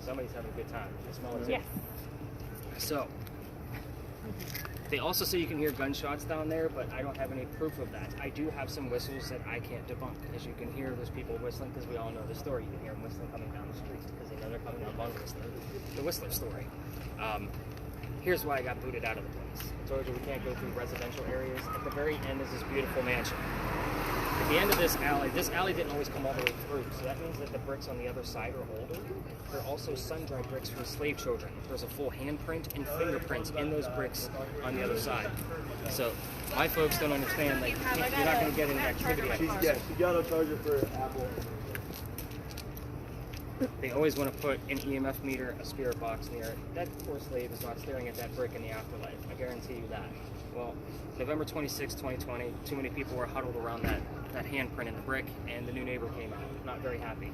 S1: Somebody's having a good time. I smell it too.
S2: Yes.
S1: So, they also say you can hear gunshots down there, but I don't have any proof of that. I do have some whistles that I can't debunk. As you can hear, there's people whistling because we all know the story. You can hear them whistling coming down the street because they know they're coming down Bond Whistler, the Whistler story. Here's why I got booted out of the place. I told you we can't go through residential areas. At the very end is this beautiful mansion. At the end of this alley didn't always come all the way through, so that means that the bricks on the other side are older. They're also sun-dried bricks from slave children. There's a full handprint and fingerprints in those bricks on the other side. So my folks don't understand, like, you're not going to get any activity.
S5: She got a charger for Apple.
S1: They always want to put an EMF meter, a spirit box near it. That poor slave is not staring at that brick in the afterlife. I guarantee you that. Well, November 26, 2020, too many people were huddled around that handprint in the brick, and the new neighbor came out. Not very happy.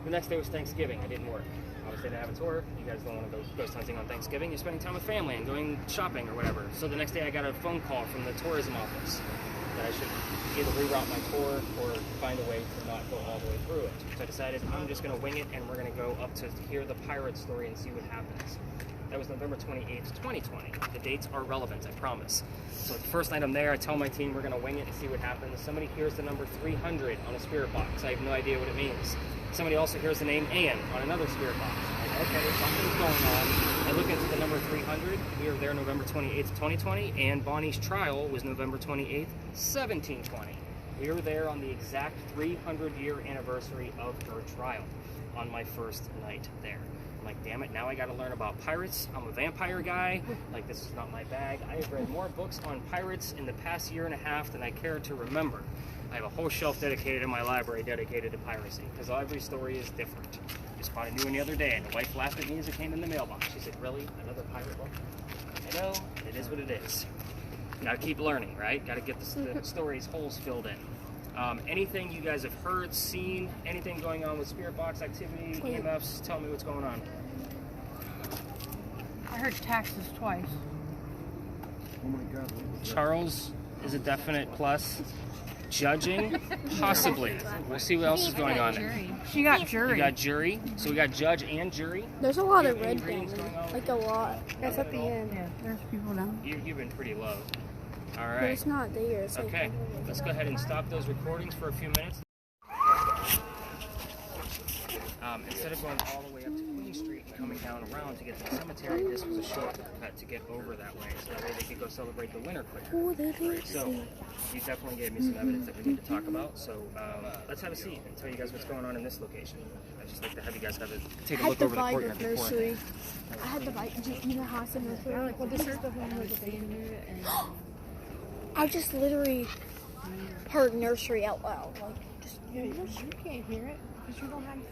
S1: The next day was Thanksgiving. I didn't work. Obviously, I didn't have a tour. You guys don't want to go ghost hunting on Thanksgiving. You're spending time with family and going shopping or whatever. So the next day, I got a phone call from the tourism office that I should either reroute my tour or find a way to not go all the way through it. So I decided I'm just going to wing it, and we're going to go up to hear the pirate story and see what happens. That was November 28th, 2020. The dates are relevant, I promise. So the first night I'm there, I tell my team we're going to wing it and see what happens. Somebody hears the number 300 on a spirit box. I have no idea what it means. Somebody also hears the name Anne on another spirit box. I'm like, okay, something's going on. I look into the number 300. We were there November 28th, 2020, and Bonnie's trial was November 28th, 1720. We were there on the exact 300-year anniversary of her trial on my first night there. I'm like, damn it, now I gotta learn about pirates. I'm a vampire guy. Like, this is not my bag. I have read more books on pirates in the past year and a half than I care to remember. I have a whole shelf dedicated in my library dedicated to piracy, because every story is different. Just bought a new one the other day, and the wife laughed at me as it came in the mailbox. She said, really? Another pirate book? I know, it is what it is. Gotta keep learning, right? Gotta get the stories' holes filled in. Anything you guys have heard, seen, anything going on with spirit box activity, EMFs, tell me what's going on.
S7: I heard taxes twice.
S5: Oh my God.
S1: Charles is a definite plus. Judging, possibly. We'll see what else is going on there.
S7: She got jury.
S1: We got jury, so we got judge and jury.
S4: There's a lot of
S1: Any
S4: red down
S1: readings
S4: there.
S1: going on?
S4: Like a lot. That's at the end.
S7: Yeah, there's people down.
S1: You've been pretty low. All
S4: But
S1: right.
S4: it's not there. It's like
S1: Okay, let's go ahead and stop those recordings for a few minutes. Instead of going all the way up to Queen Street and coming down around to get to the cemetery, this was a shortcut to get over that way, so that way they could go celebrate the winter quicker.
S4: oh, they do.
S1: So, you definitely gave me some evidence that we need to talk about, so let's have a seat and tell you guys what's going on in this location. I'd just like to have you guys take a
S4: I had
S1: look
S4: the
S1: over the
S4: vibe
S1: courtyard
S4: of
S1: before.
S4: nursery. I had the vibe. Do you know how I said nursery? Like, well, this is the one where the baby. I just literally heard nursery out loud. Like, just nursery.
S7: You can't hear it because you don't have a phone.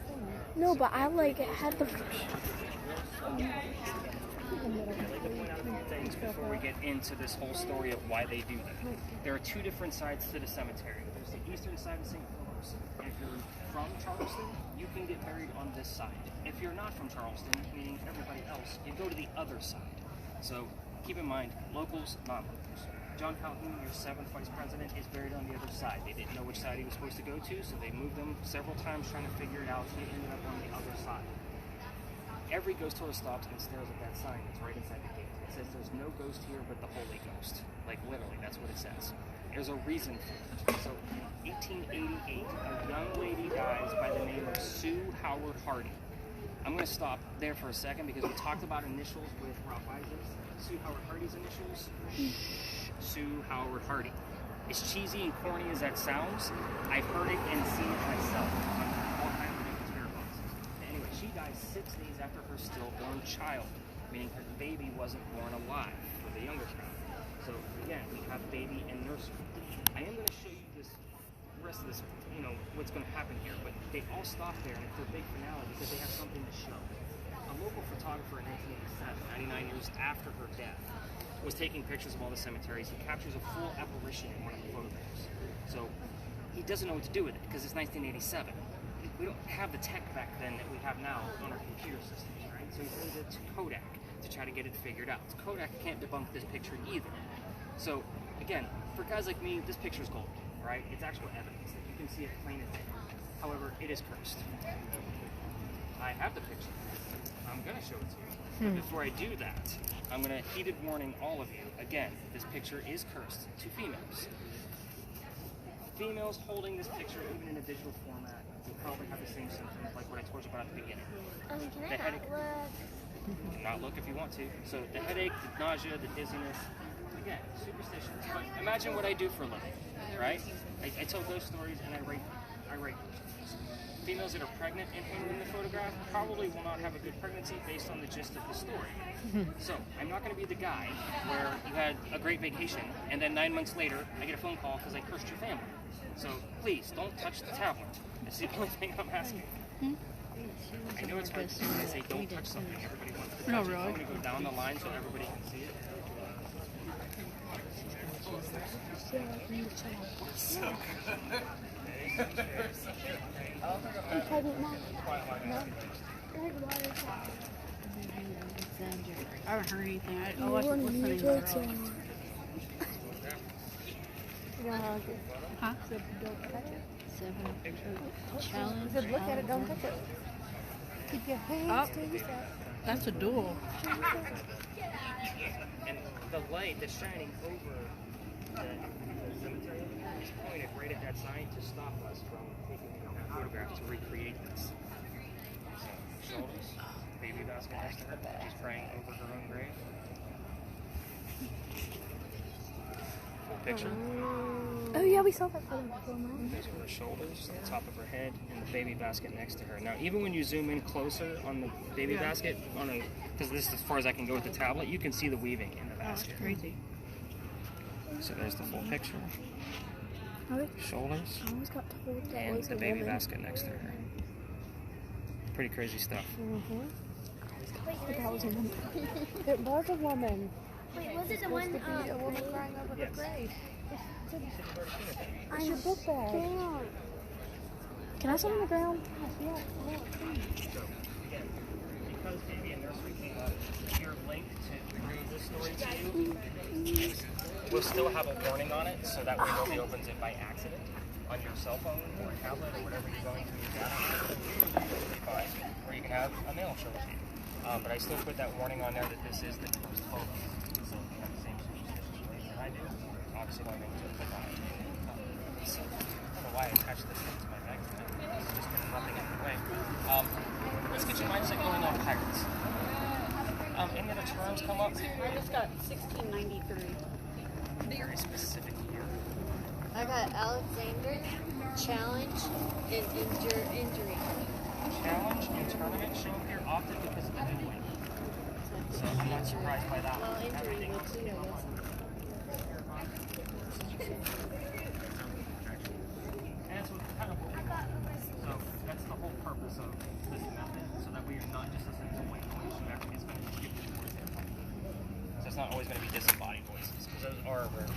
S4: No, but I like had the.
S1: I'd like to point out a few things before we get into this whole story of why they do that. There are two different sides to the cemetery. There's the eastern side of St. Philip's. If you're from Charleston, you can get buried on this side. If you're not from Charleston, meaning everybody else, you go to the other side. So keep in mind, locals, non-locals. John Calhoun, your 7th vice president, is buried on the other side. They didn't know which side he was supposed to go to, so they moved him several times trying to figure it out. He ended up on the other side. Every ghost tour stops and stares at that sign that's right inside the gate. It says there's no ghost here but the Holy Ghost. Like, literally, that's what it says. There's a reason for it. So, in 1888, a young lady dies by the name of Sue Howard Hardy. I'm going to stop there for a second because we talked about initials with Ralph Isaacs. Sue Howard Hardy's initials? Sue Howard Hardy. As cheesy and corny as that sounds, I've heard it and seen it myself on all kinds of different spirit boxes. Anyway, she dies 6 days after her stillborn child, meaning her baby wasn't born alive for the younger child. So again, we have baby and nursery. I am going to show you this rest of this, what's going to happen here, but they all stop there and it's their big finale because they have something to show. A local photographer in 1987, 99 years after her death, was taking pictures of all the cemeteries. He captures a full apparition in one of the photographs. So he doesn't know what to do with it because it's 1987. We don't have the tech back then that we have now on our computer systems, right? So he sends it to Kodak to try to get it figured out. Kodak can't debunk this picture either. So again, for guys like me, this picture's gold, right? It's actual evidence that you can see it plain as day. However, it is cursed. I have the picture. I'm gonna show it to you. But before I do that, I'm going to heated warning all of you. Again, this picture is cursed to females. Females holding this picture, even in a digital format, will probably have the same symptoms like what I told you about at the beginning.
S6: Can
S1: The
S6: I
S1: headache.
S6: not look?
S1: Not look if you want to. So the headache, the nausea, the dizziness. Again, superstitions. But imagine what I do for a living. right? I tell ghost stories and I rate females that are pregnant and in the photograph probably will not have a good pregnancy based on the gist of the story. So I'm not going to be the guy where you had a great vacation and then 9 months later I get a phone call because I cursed your family. So please don't touch the tablet. That's the only thing I'm asking. I know it's hard to say don't touch something. Everybody wants to touch it. I'm going to go down the line so everybody can see it.
S7: I haven't heard anything. I wasn't listening. Huh?
S8: Challenge.
S4: Look at it, don't touch it. Keep your hands to yourself.
S7: That's a duel.
S1: And the light that's shining over the cemetery is pointed right at that sign to stop us from taking a photograph to recreate this. So, shoulders, baby basket next to her, she's praying over her own grave. Full picture.
S4: Oh yeah, we saw that photo before, man.
S1: Those are her shoulders, the top of her head, and the baby basket next to her. Now, even when you zoom in closer on the baby basket, because this is as far as I can go with the tablet, you can see the weaving in the basket.
S7: Crazy.
S1: So there's the full picture.
S4: Okay.
S1: Shoulders,
S4: I almost got told that
S1: and
S4: was
S1: the
S4: a
S1: baby
S4: woman.
S1: basket next to her. Pretty crazy stuff.
S4: But that was a woman. It was a woman.
S6: Wait, was it the one?
S4: A woman crying over
S1: Yes.
S4: her grave.
S6: I
S4: Your book bag. Can I sit on the ground?
S1: So, again, because Baby and Nursery came up, your link to bring this story to you will still have a warning on it, so that way nobody opens it by accident on your cell phone or a tablet or whatever you're going to use that, or you can have a mail show it to you. But I still put that warning on there that this is the first photo. So if you have the same superstitious ways that I do, obviously don't need to click on it. So I don't know why I attached this thing to my bag. It's just been nothing in the way. Let's get your mindset going on pirates. Any other terms come up?
S7: I just got 1693.
S1: Very specific here.
S8: I got Alexander, challenge, and injury.
S1: Challenge and tournament show up here often because of the new link. So I'm not surprised by that
S8: Well,
S1: one.
S8: injury
S1: Everything
S8: would
S1: else
S8: too,
S1: came up. And that's what kind of so that's the whole purpose of this method, so that we are not just listening to white noise, you actually is going to give you voice input. So it's not always going to be disembodied voices, because those are rare.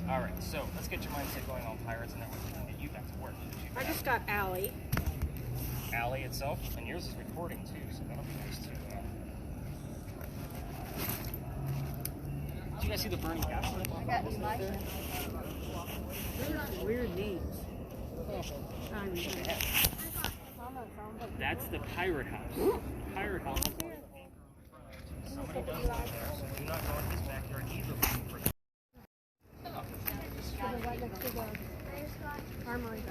S1: Alright, so let's get your mindset going on pirates, and that way we can get you back to work.
S7: I just got Allie.
S1: Alley itself, and yours is recording too, so that'll be nice too. Did you guys see the Bernie Cash?
S8: I got Elijah.
S7: Weird names.
S1: That's the Pirate House. Pirate House is where the anchor on the front. Somebody does live there, so do not go in his backyard either looking for him.
S4: Right next to the armory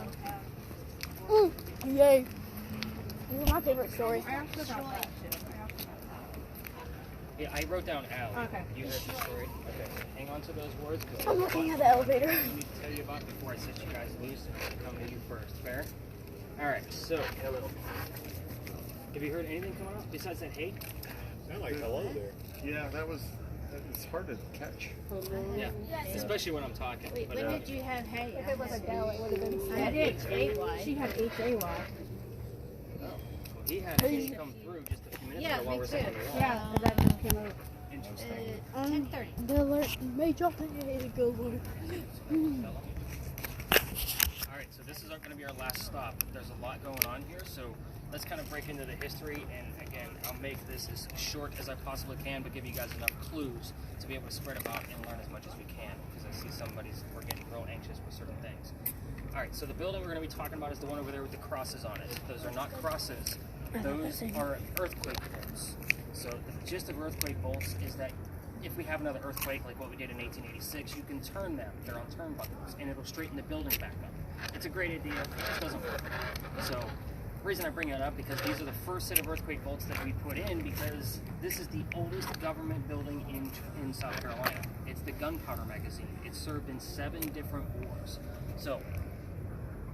S4: though. Yay. This is my favorite story.
S1: Yeah, I wrote down Alley.
S7: Okay.
S1: You heard the story? Okay. Hang on to those words. Because
S4: I'm looking at the elevator.
S1: I need to tell you about before I set you guys loose and come to you first. Fair? Alright, so. Have you heard anything coming up besides that hey?
S5: Sound like hello there. Yeah, it's hard to catch.
S1: Yeah. Especially when I'm talking.
S8: Wait,
S1: But,
S8: when did you have hay?
S4: If it was a gal, it would have been
S7: I did.
S8: H-A-Y.
S7: She had H-A-Y.
S1: he had hey come through just a few minutes
S8: Yeah,
S1: ago while
S8: me
S1: we're
S8: too.
S1: saying hello.
S7: Yeah, but that just came out.
S1: Interesting.
S8: 10:30.
S4: The alert may drop a go Lord.
S1: Alright, so this is going to be our last stop. There's a lot going on here, so let's kind of break into the history, and again, I'll make this as short as I possibly can, but give you guys enough clues to be able to spread about and learn as much as we can, because I see we're getting real anxious with certain things. Alright, so the building we're going to be talking about is the one over there with the crosses on it. Those are not crosses. Those are earthquake bolts. So the gist of earthquake bolts is that if we have another earthquake like what we did in 1886, you can turn them. They're on turnbuckles, and it'll straighten the building back up. It's a great idea. It just doesn't work. So reason I bring it up because these are the first set of earthquake vaults that we put in because this is the oldest government building in South Carolina. It's the gunpowder magazine. It's served in 7 different wars. So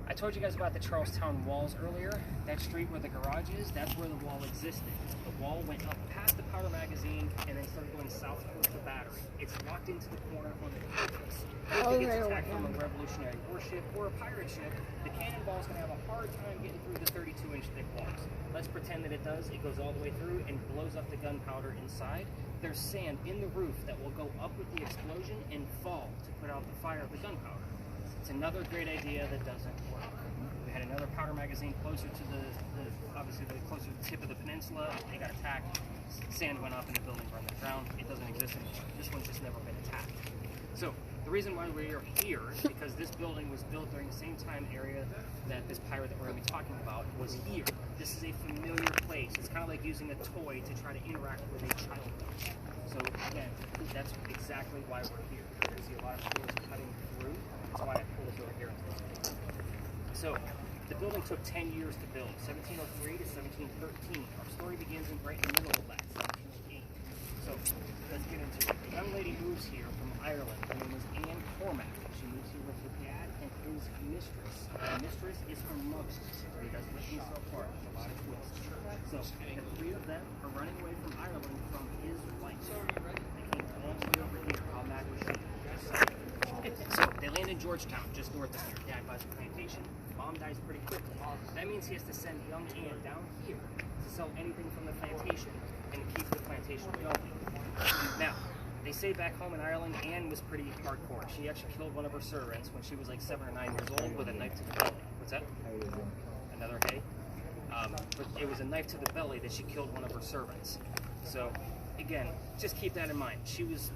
S1: I told you guys about the Charlestown walls earlier. That street where the garage is, that's where the wall existed. The wall went up past the powder magazine and then started going south towards the battery. It's locked into the corner on the purpose. If it gets attacked from a revolutionary warship or a pirate ship, the cannonball's going to have a hard time getting through the 32-inch thick walls. Let's pretend that it does. It goes all the way through and blows up the gunpowder inside. There's sand in the roof that will go up with the explosion and fall to put out the fire of the gunpowder. It's another great idea that doesn't work. We had another powder magazine closer to obviously the closer to the tip of the peninsula. They got attacked. Sand went up and the building burned to the ground. It doesn't exist anymore. This one's just never been attacked. So the reason why we're here is because this building was built during the same time area that this pirate that we're going to be talking about was here. This is a familiar place. It's kind of like using a toy to try to interact with a child does. So again, that's exactly why we're here. You see a lot of doors cutting through. That's why I pulled us over here. So the building took 10 years to build, 1703 to 1713. Our story begins right in the middle of that, 1708. So let's get into it. The young lady moves here from Ireland. Her name is Anne Cormac. She moves here with her dad and his mistress. The mistress is from Moses. He does listen so far. There's a lot of twists. So the 3 of them are running away from Ireland from his wife. They came all the way over here while Mac was shooting. So they land in Georgetown, just north of here. Dad buys a plantation. Mom dies pretty quickly. That means he has to send young Anne down here to sell anything from the plantation and keep the plantation going. Now, they say back home in Ireland, Anne was pretty hardcore. She actually killed one of her servants when she was like 7 or 9 years old with a knife to the belly. What's that? Another hay? But it was a knife to the belly that she killed one of her servants. So, again, just keep that in mind. She was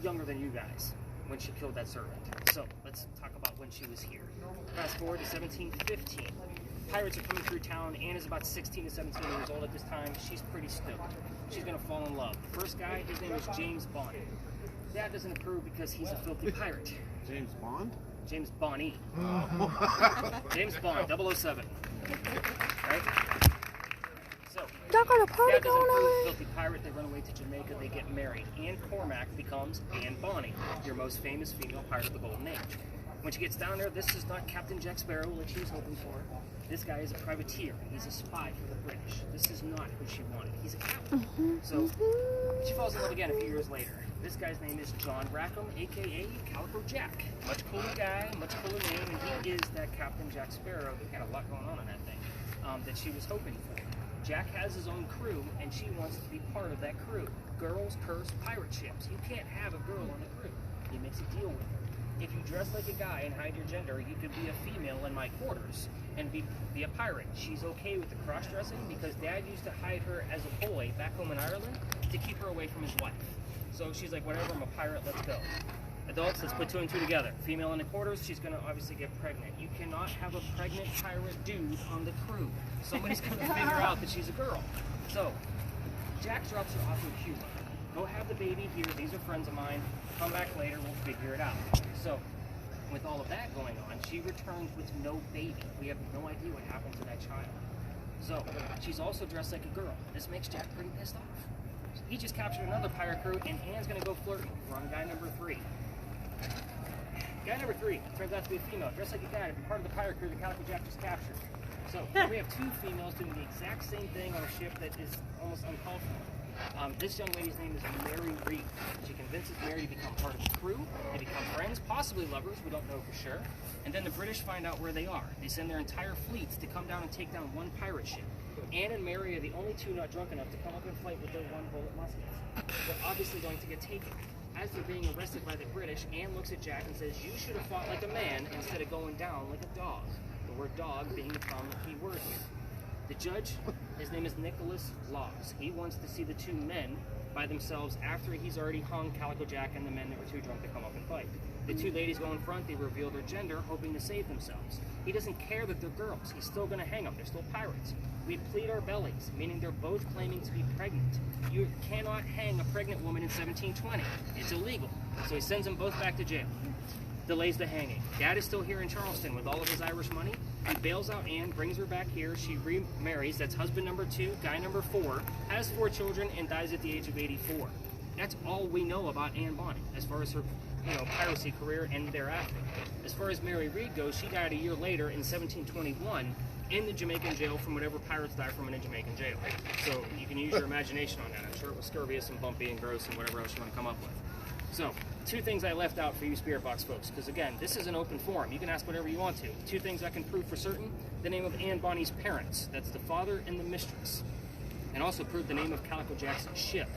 S1: younger than you guys when she killed that servant. So let's talk about when she was here. Fast forward to 1715. Pirates are coming through town. Anne is about 16 to 17 years old at this time. She's pretty stoked. She's going to fall in love. First guy, his name is James Bond. Dad doesn't approve because he's a filthy pirate.
S5: James Bond?
S1: James Bonnie. James Bond, 007. Right? So,
S4: Y'all got a party
S1: Dad doesn't
S4: going
S1: approve.
S4: on?
S1: Filthy pirate. They run away to Jamaica. They get married. Anne Cormac becomes Anne Bonny, your most famous female pirate of the Golden Age. When she gets down there, this is not Captain Jack Sparrow, like she was hoping for. This guy is a privateer. He's a spy for the British. This is not who she wanted. He's a captain. So she falls in love again a few years later. This guy's name is John Rackham, a.k.a. Calico Jack. Much cooler guy, much cooler name, and he is that Captain Jack Sparrow. He had a lot going on in that thing that she was hoping for. Jack has his own crew, and she wants to be part of that crew. Girls curse pirate ships. You can't have a girl on the crew. He makes a deal with her. If you dress like a guy and hide your gender, you could be a female in my quarters and be a pirate. She's okay with the cross-dressing because Dad used to hide her as a boy back home in Ireland to keep her away from his wife. So she's like, whatever, I'm a pirate, let's go. Adults, let's put 2 and 2 together. Female in the quarters, she's going to obviously get pregnant. You cannot have a pregnant pirate dude on the crew. Somebody's going to figure out that she's a girl. So, Jack drops her off in Cuba. Go have the baby here. These are friends of mine. Come back later. We'll figure it out. So, with all of that going on, she returns with no baby. We have no idea what happened to that child. So, she's also dressed like a girl. This makes Jack pretty pissed off. He just captured another pirate crew, and Anne's going to go flirting. We're on guy number 3. Guy number 3 turns out to be a female, dressed like a guy to be part of the pirate crew that Calico Jack just captured. So, we have 2 females doing the exact same thing on a ship that is almost uncalled for. This young lady's name is Mary Reed. She convinces Mary to become part of the crew. They become friends, possibly lovers, we don't know for sure. And then the British find out where they are. They send their entire fleets to come down and take down one pirate ship. Anne and Mary are the only 2 not drunk enough to come up and fight with their 1-bullet muskets. They're obviously going to get taken. As they're being arrested by the British, Anne looks at Jack and says, you should have fought like a man instead of going down like a dog. The word dog being the common key word here. The judge, his name is Nicholas Laws. He wants to see the 2 men by themselves after he's already hung Calico Jack and the men that were too drunk to come up and fight. The 2 ladies go in front, they reveal their gender, hoping to save themselves. He doesn't care that they're girls. He's still going to hang them. They're still pirates. We plead our bellies, meaning they're both claiming to be pregnant. You cannot hang a pregnant woman in 1720. It's illegal. So he sends them both back to jail. delays the hanging. Dad is still here in Charleston with all of his Irish money. He bails out Anne, brings her back here. She remarries. That's husband number 2, guy number 4, has 4 children, and dies at the age of 84. That's all we know about Anne Bonny as far as her piracy career and thereafter. As far as Mary Read goes, she died a year later in 1721 in the Jamaican jail from whatever pirates die from in a Jamaican jail. So you can use your imagination on that. I'm sure it was scurvious and bumpy and gross and whatever else you want to come up with. So, 2 things I left out for you Spirit Box folks, because again, this is an open forum. You can ask whatever you want to. 2 things I can prove for certain: the name of Anne Bonny's parents, that's the father and the mistress, and also prove the name of Calico Jack's ship.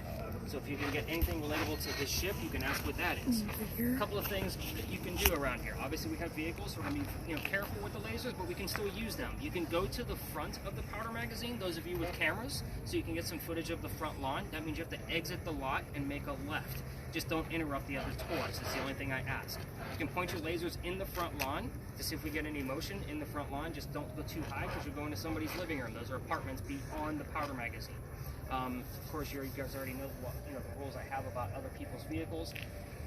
S1: So if you can get anything relatable to his ship, you can ask what that is. A couple of things that you can do around here. Obviously, we have vehicles, so we're going to be careful with the lasers, but we can still use them. You can go to the front of the powder magazine, those of you with cameras, so you can get some footage of the front lawn. That means you have to exit the lot and make a left. Just don't interrupt the other tours. That's the only thing I ask. You can point your lasers in the front lawn to see if we get any motion in the front lawn. Just don't go too high because you're going to somebody's living room. Those are apartments beyond the powder magazine. Of course, you guys already know the rules I have about other people's vehicles.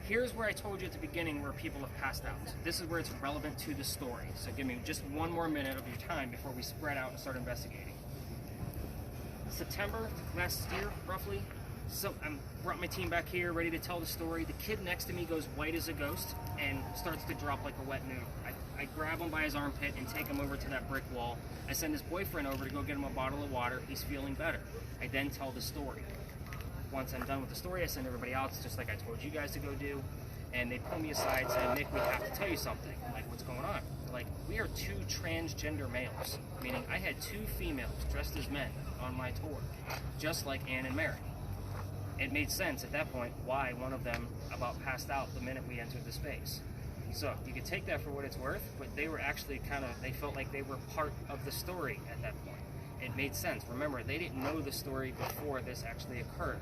S1: Here's where I told you at the beginning where people have passed out. This is where it's relevant to the story. So give me just 1 more minute of your time before we spread out and start investigating. September last year, roughly. So I brought my team back here, ready to tell the story. The kid next to me goes white as a ghost and starts to drop like a wet noodle. I grab him by his armpit and take him over to that brick wall. I send his boyfriend over to go get him a bottle of water. He's feeling better. I then tell the story. Once I'm done with the story, I send everybody else, just like I told you guys to go do. And they pull me aside saying, Nick, we have to tell you something. I'm like, what's going on? They're like, we are 2 transgender males. Meaning I had 2 females dressed as men on my tour, just like Anne and Mary. It made sense at that point why one of them about passed out the minute we entered the space. So you can take that for what it's worth, but they were actually they felt like they were part of the story at that point. It made sense. Remember, they didn't know the story before this actually occurred.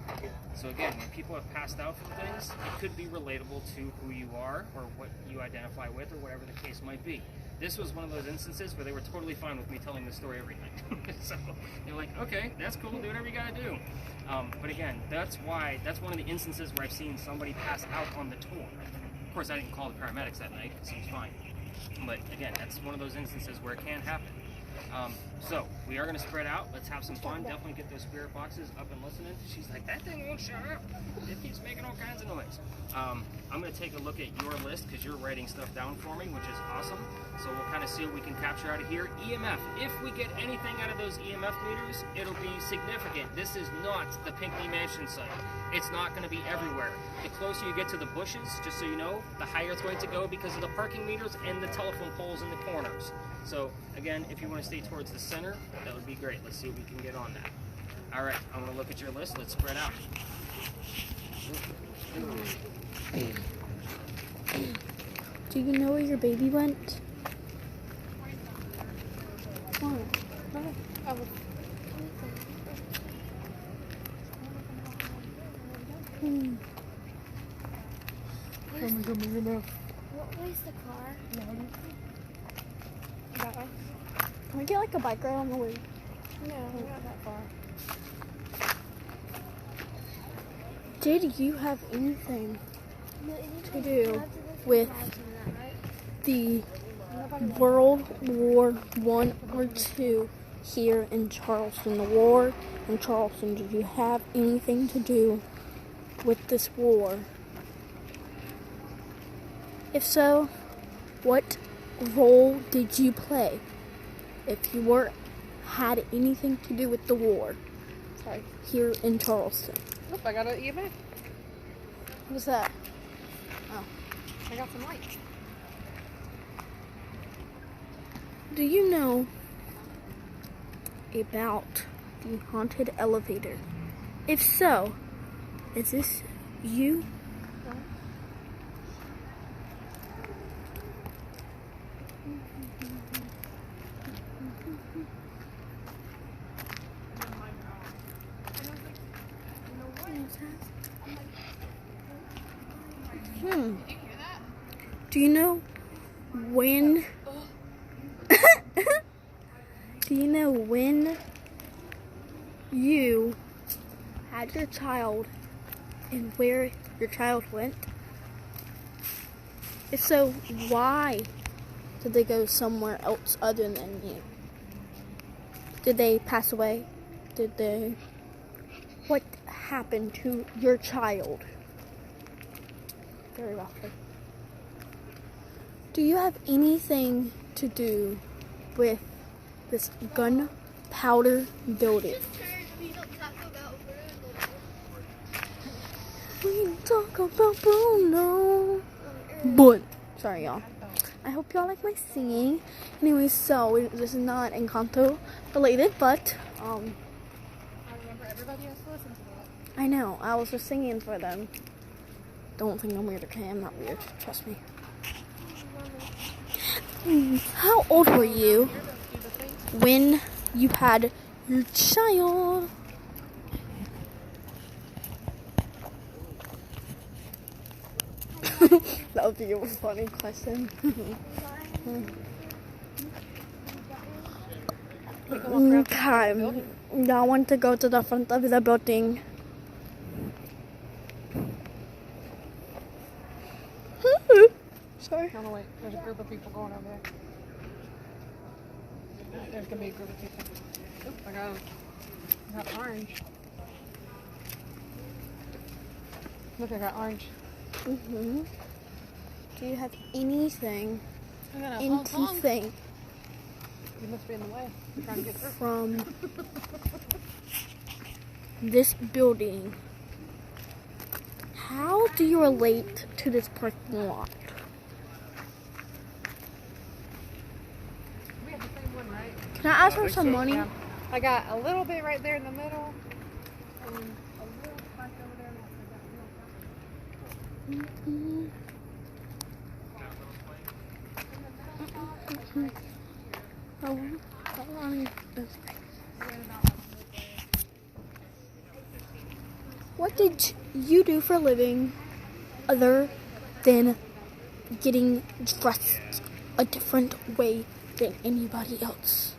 S1: So again, when people have passed out from things, it could be relatable to who you are or what you identify with or whatever the case might be. This was one of those instances where they were totally fine with me telling the story every night. So they're like, okay, that's cool, do whatever you gotta do. But again, that's one of the instances where I've seen somebody pass out on the tour. Of course, I didn't call the paramedics that night, it seems fine. But again, that's one of those instances where it can happen. So we are going to spread out. Let's have some fun. Definitely get those spirit boxes up and listening. She's like, that thing won't shut up. It keeps making all kinds of noise. I'm going to take a look at your list because you're writing stuff down for me, which is awesome. So we'll kind of see what we can capture out of here. EMF. If we get anything out of those EMF meters, it'll be significant. This is not the Pinckney Mansion site. It's not going to be everywhere. The closer you get to the bushes, just so you know, the higher it's going to go because of the parking meters and the telephone poles in the corners. So again, if you want to stay towards the center, that would be great. Let's see what we can get on that. All right, I'm going to look at your list. Let's spread out.
S4: Do you know where your baby went? Oh,
S6: What was the car?
S4: Can we get like a bike ride on the way?
S6: No, not that far.
S4: Did you have anything
S6: No,
S4: to do with the World War I or II here in Charleston? The war in Charleston, did you have anything to do with this war? If so, what role did you play? If you had anything to do with the war here in Charleston.
S3: Nope, I got an EMF.
S4: What's that?
S3: Oh, I got some light.
S4: Do you know about the haunted elevator? If so, is this you? Do you know when? Do you know when you had your child and where your child went? So why did they go somewhere else other than you? Did they pass away? What happened to your child? Very roughly. Do you have anything to do with this gunpowder building? We talk about Bruno. But, sorry y'all. I hope y'all like my singing. Anyway, so this is not Encanto related, but
S3: I remember everybody has to listen to that.
S4: I know, I was just singing for them. Don't think I'm weird, okay? I'm not weird, trust me. How old were you when you had your child? That would be a funny question. Okay, I want to go to the front of the building. Sorry.
S3: No, no, wait. There's a group of people going over there. There's gonna be a group of people. Oop, I got orange. Look, I got orange.
S4: Mm-hmm. Do you have anything,
S3: I got a
S4: anything
S3: You must be in the way. I'm trying to get through.
S4: from this building? How do you relate to this parking lot?
S3: We have the same one, right?
S4: Can I ask for some money?
S3: Yeah. I got a little bit right there in the middle. And a little part over there.
S4: Mm-hmm. What did you do for a living other than getting dressed a different way than anybody else?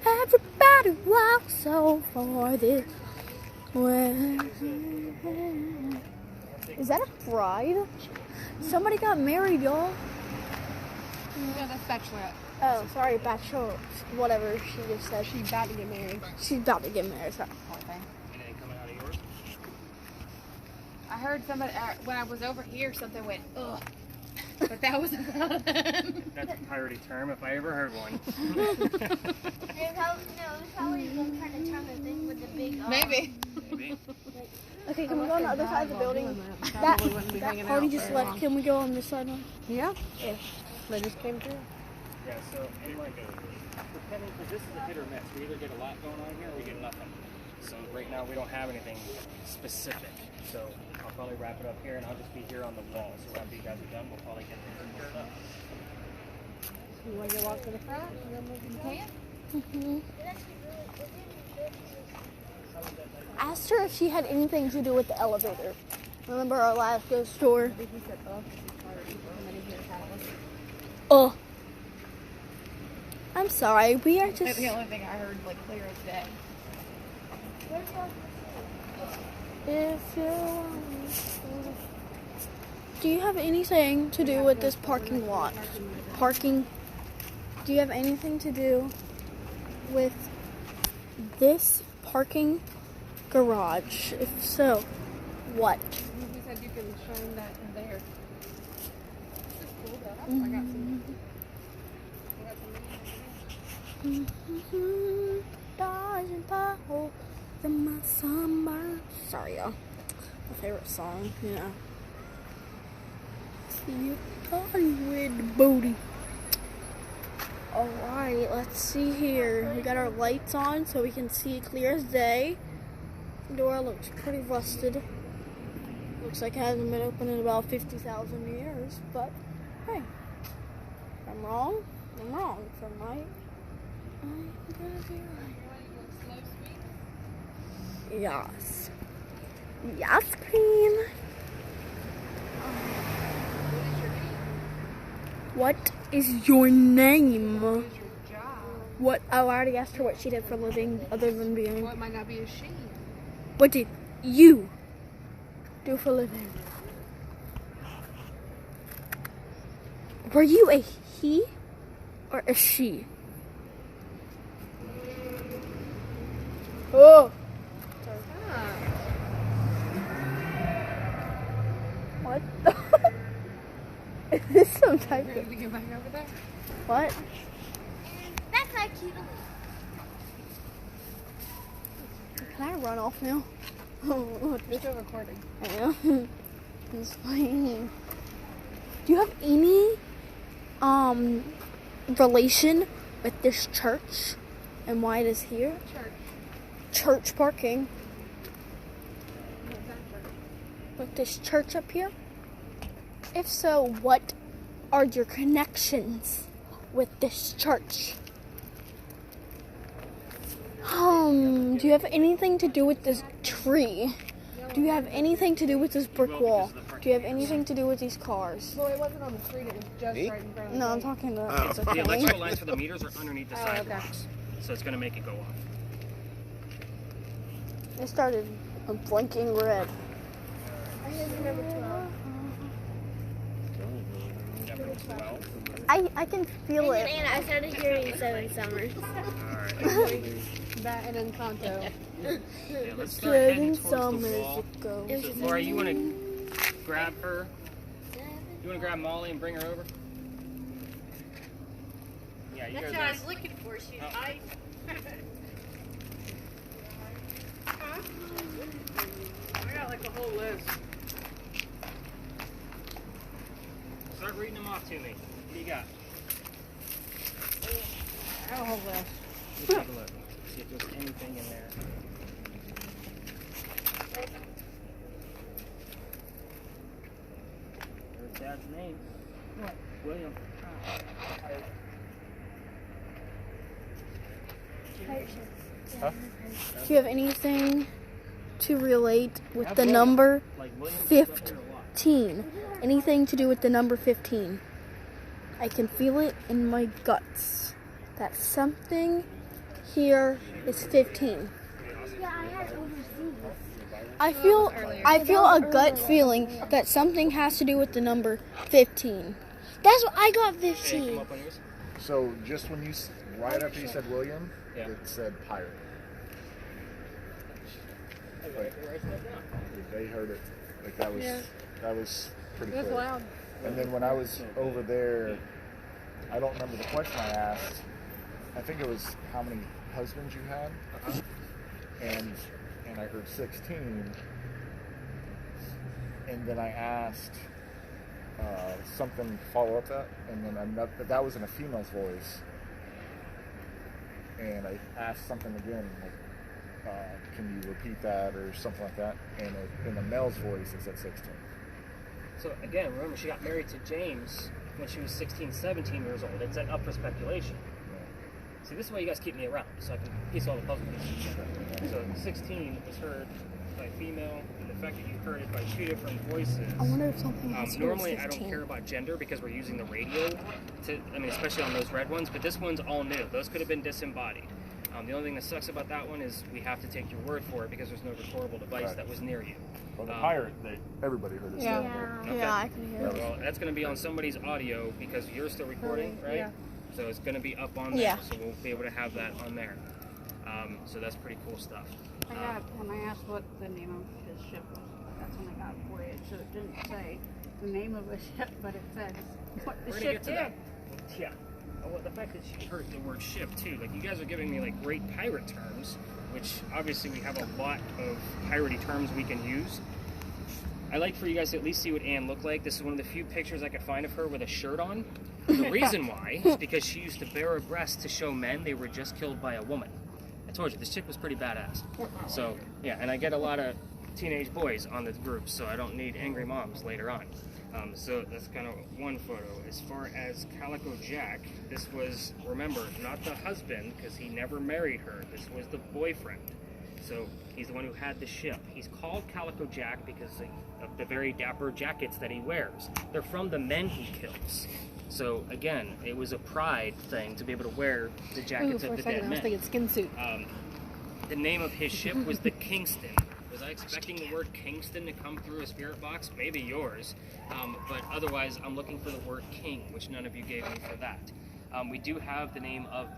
S4: Everybody walks so far this way. Is that a bride? Somebody got married, y'all.
S3: Yeah, that's bachelorette.
S4: Oh, sorry, bachelor, whatever she just said.
S3: She's about to get married.
S4: She's about to get married, sorry.
S1: Anything coming out of yours?
S3: I heard somebody, when I was over here, something went, ugh. But that was about them.
S1: That's a piratey term if I ever heard one.
S6: It's probably them trying to turn the thing with the big
S3: Maybe.
S1: Maybe.
S4: Okay, can we go on the other side of the building? That party just left. Can we go on this side now?
S3: Yeah? Yeah. They just came through.
S1: Yeah, so we might go. Depending, because this is a hit or miss. We either get a lot going on here or we get nothing. So right now we don't have anything specific. So I'll probably wrap it up here and I'll just be here on the wall. So after you guys are done, we'll probably get things cleared up.
S3: You want to go walk to the front and then we can?
S4: Asked her if she had anything to do with the elevator. Remember our last ghost store?
S3: I think he said, and then he hit his house.
S4: Oh. I'm sorry, we are
S3: That's
S4: just...
S3: the only thing I heard, like, clear as day.
S4: If you... Do you have anything to do with this parking lot? Parking? Do you have anything to do with this parking garage? If so, what?
S3: He said you can shine that in there. This is cool, though. I got some.
S4: Sorry, y'all. My favorite song, you know. See you party with the booty. Alright, let's see here. We got our lights on so we can see clear as day. The door looks pretty rusted. Looks like it hasn't been open in about 50,000 years, but hey, if I'm wrong, I'm wrong. If I'm right, I'm gonna be right. Yes. Yes, Queen. What is your name? What? Oh, I already asked her what she did for a living other than being.
S3: Well, it might not be a she.
S4: What did you do for a living? Were you a he or a she? Oh. What? Is this some type of...
S3: We go back over there?
S4: What?
S6: That's not cute.
S4: Can I run off now?
S3: We're still recording.
S4: I am. It's fine. Do you have any relation with this church and why it is here? Church parking. With this church up here? If so, what are your connections with this church? Do you have anything to do with this tree? Do you have anything to do with this brick wall? Do you have anything to do with these cars?
S3: Well, it wasn't on the street, it was just right in front of
S4: No, I'm talking about it's
S1: The
S4: okay.
S1: electrical lines for the meters are underneath the
S3: Oh, okay.
S1: sidewalks. So it's going to make it go off.
S4: It started blinking red.
S1: Number 12.
S4: I can feel it.
S6: And I started hearing Seven Summers.
S3: that and Encanto.
S1: Yeah, let's start heading
S4: Seven
S1: towards the
S4: summers
S1: wall.
S4: ago.
S1: So, Laura, you want to grab her? You want to grab Molly and bring her over? Yeah, you
S8: That's
S1: guys
S8: what I
S1: are-
S8: was looking for. She's
S1: Oh.
S8: hiding.
S1: I got like a whole list. Start reading them off to me. What do you got?
S3: I have a whole list.
S1: Let's take a look. See if there's anything in there. There's Dad's name. What? William.
S4: Do you have anything to relate with
S1: Have
S4: the
S1: William.
S4: number
S1: Like William goes up there a lot.
S4: 15? Anything to do with the number 15? I can feel it in my guts that something here is 15.
S6: Yeah, I had overseas.
S4: I feel a gut feeling that something has to do with the number 15.
S6: That's what I got
S1: Hey, come
S6: 15.
S1: up on yours.
S5: So just when you, right after you said William,
S1: Yeah.
S5: it said pirate. Like, they heard it. Like that was pretty
S3: It was
S5: clear.
S3: loud.
S5: And then when I was over there, I don't remember the question I asked. I think it was how many husbands you had, and I heard 16. And then I asked something to follow up that, and then that was in a female's voice. And I asked something again, like, can you repeat that or something like that? And in a male's voice, it said 16.
S1: So again, remember she got married to James when she was 16, 17 years old. It's up for speculation. See, this is why you guys keep me around, so I can piece all the puzzle pieces together. So 16 was heard by female, and the fact that you heard it by two different voices.
S4: I wonder if something has to do with
S1: Normally, I don't
S4: 15.
S1: care about gender because we're using the radio especially on those red ones, but this one's all new. Those could have been disembodied. The only thing that sucks about that one is we have to take your word for it because there's no recordable device
S5: Right.
S1: that was near you.
S5: Well, the pirate, everybody heard it.
S3: Yeah.
S1: Okay.
S4: Yeah, I can hear it.
S1: Well, that's going to be on somebody's audio because you're still recording, right?
S3: Yeah.
S1: So it's going to be up on there.
S4: Yeah.
S1: So we'll be able to have that on there. So that's pretty cool stuff.
S7: I got, when I asked what the name of his ship was, that's when I got voyage. So it didn't say the name of a ship, but it said what the
S1: We're going to
S7: ship
S1: get to
S7: did.
S1: that. Yeah. Well, the fact that she heard the word ship too, like you guys are giving me like great pirate terms, which obviously we have a lot of piratey terms we can use. I like for you guys to at least see what Anne looked like. This is one of the few pictures I could find of her with a shirt on. The reason why is because she used to bare her breasts to show men they were just killed by a woman. I told you, this chick was pretty badass. So, yeah, and I get a lot of teenage boys on the group, so I don't need angry moms later on. So that's kind of one photo. As far as Calico Jack, this was, remember, not the husband, because he never married her. This was the boyfriend. So he's the one who had the ship. He's called Calico Jack because of the very dapper jackets that he wears. They're from the men he kills. So again, it was a pride thing to be able to wear the
S3: Ooh,
S1: jackets
S3: for
S1: of
S3: a
S1: the
S3: second,
S1: dead
S3: I was
S1: men.
S3: thinking skin suit.
S1: The name of his ship was the Kingston. Was I expecting the word Kingston to come through a spirit box? Maybe yours. But otherwise, I'm looking for the word king, which none of you gave me for that. We do have the name of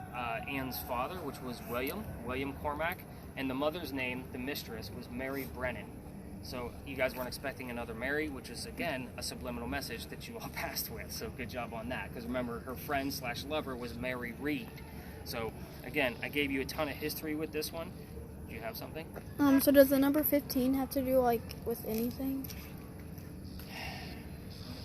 S1: Anne's father, which was William Cormack, and the mother's name, the mistress, was Mary Brennan. So you guys weren't expecting another Mary, which is, again, a subliminal message that you all passed with. So good job on that. Because remember, her friend/lover was Mary Reed. So, again, I gave you a ton of history with this one. Do you have something?
S4: So does the number 15 have to do, like, with anything?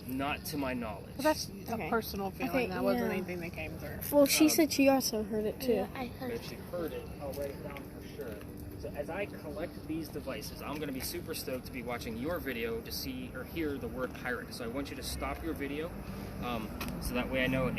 S1: Not to my knowledge.
S3: Well, that's a personal feeling.
S4: Okay,
S3: that wasn't
S4: yeah.
S3: anything that came through.
S4: Well, she said she also heard it, too.
S2: Yeah, I heard.
S1: If she heard it, I'll write it down for sure. So as I collect these devices, I'm going to be super stoked to be watching your video to see or hear the word pirate. So I want you to stop your video, so that way I know it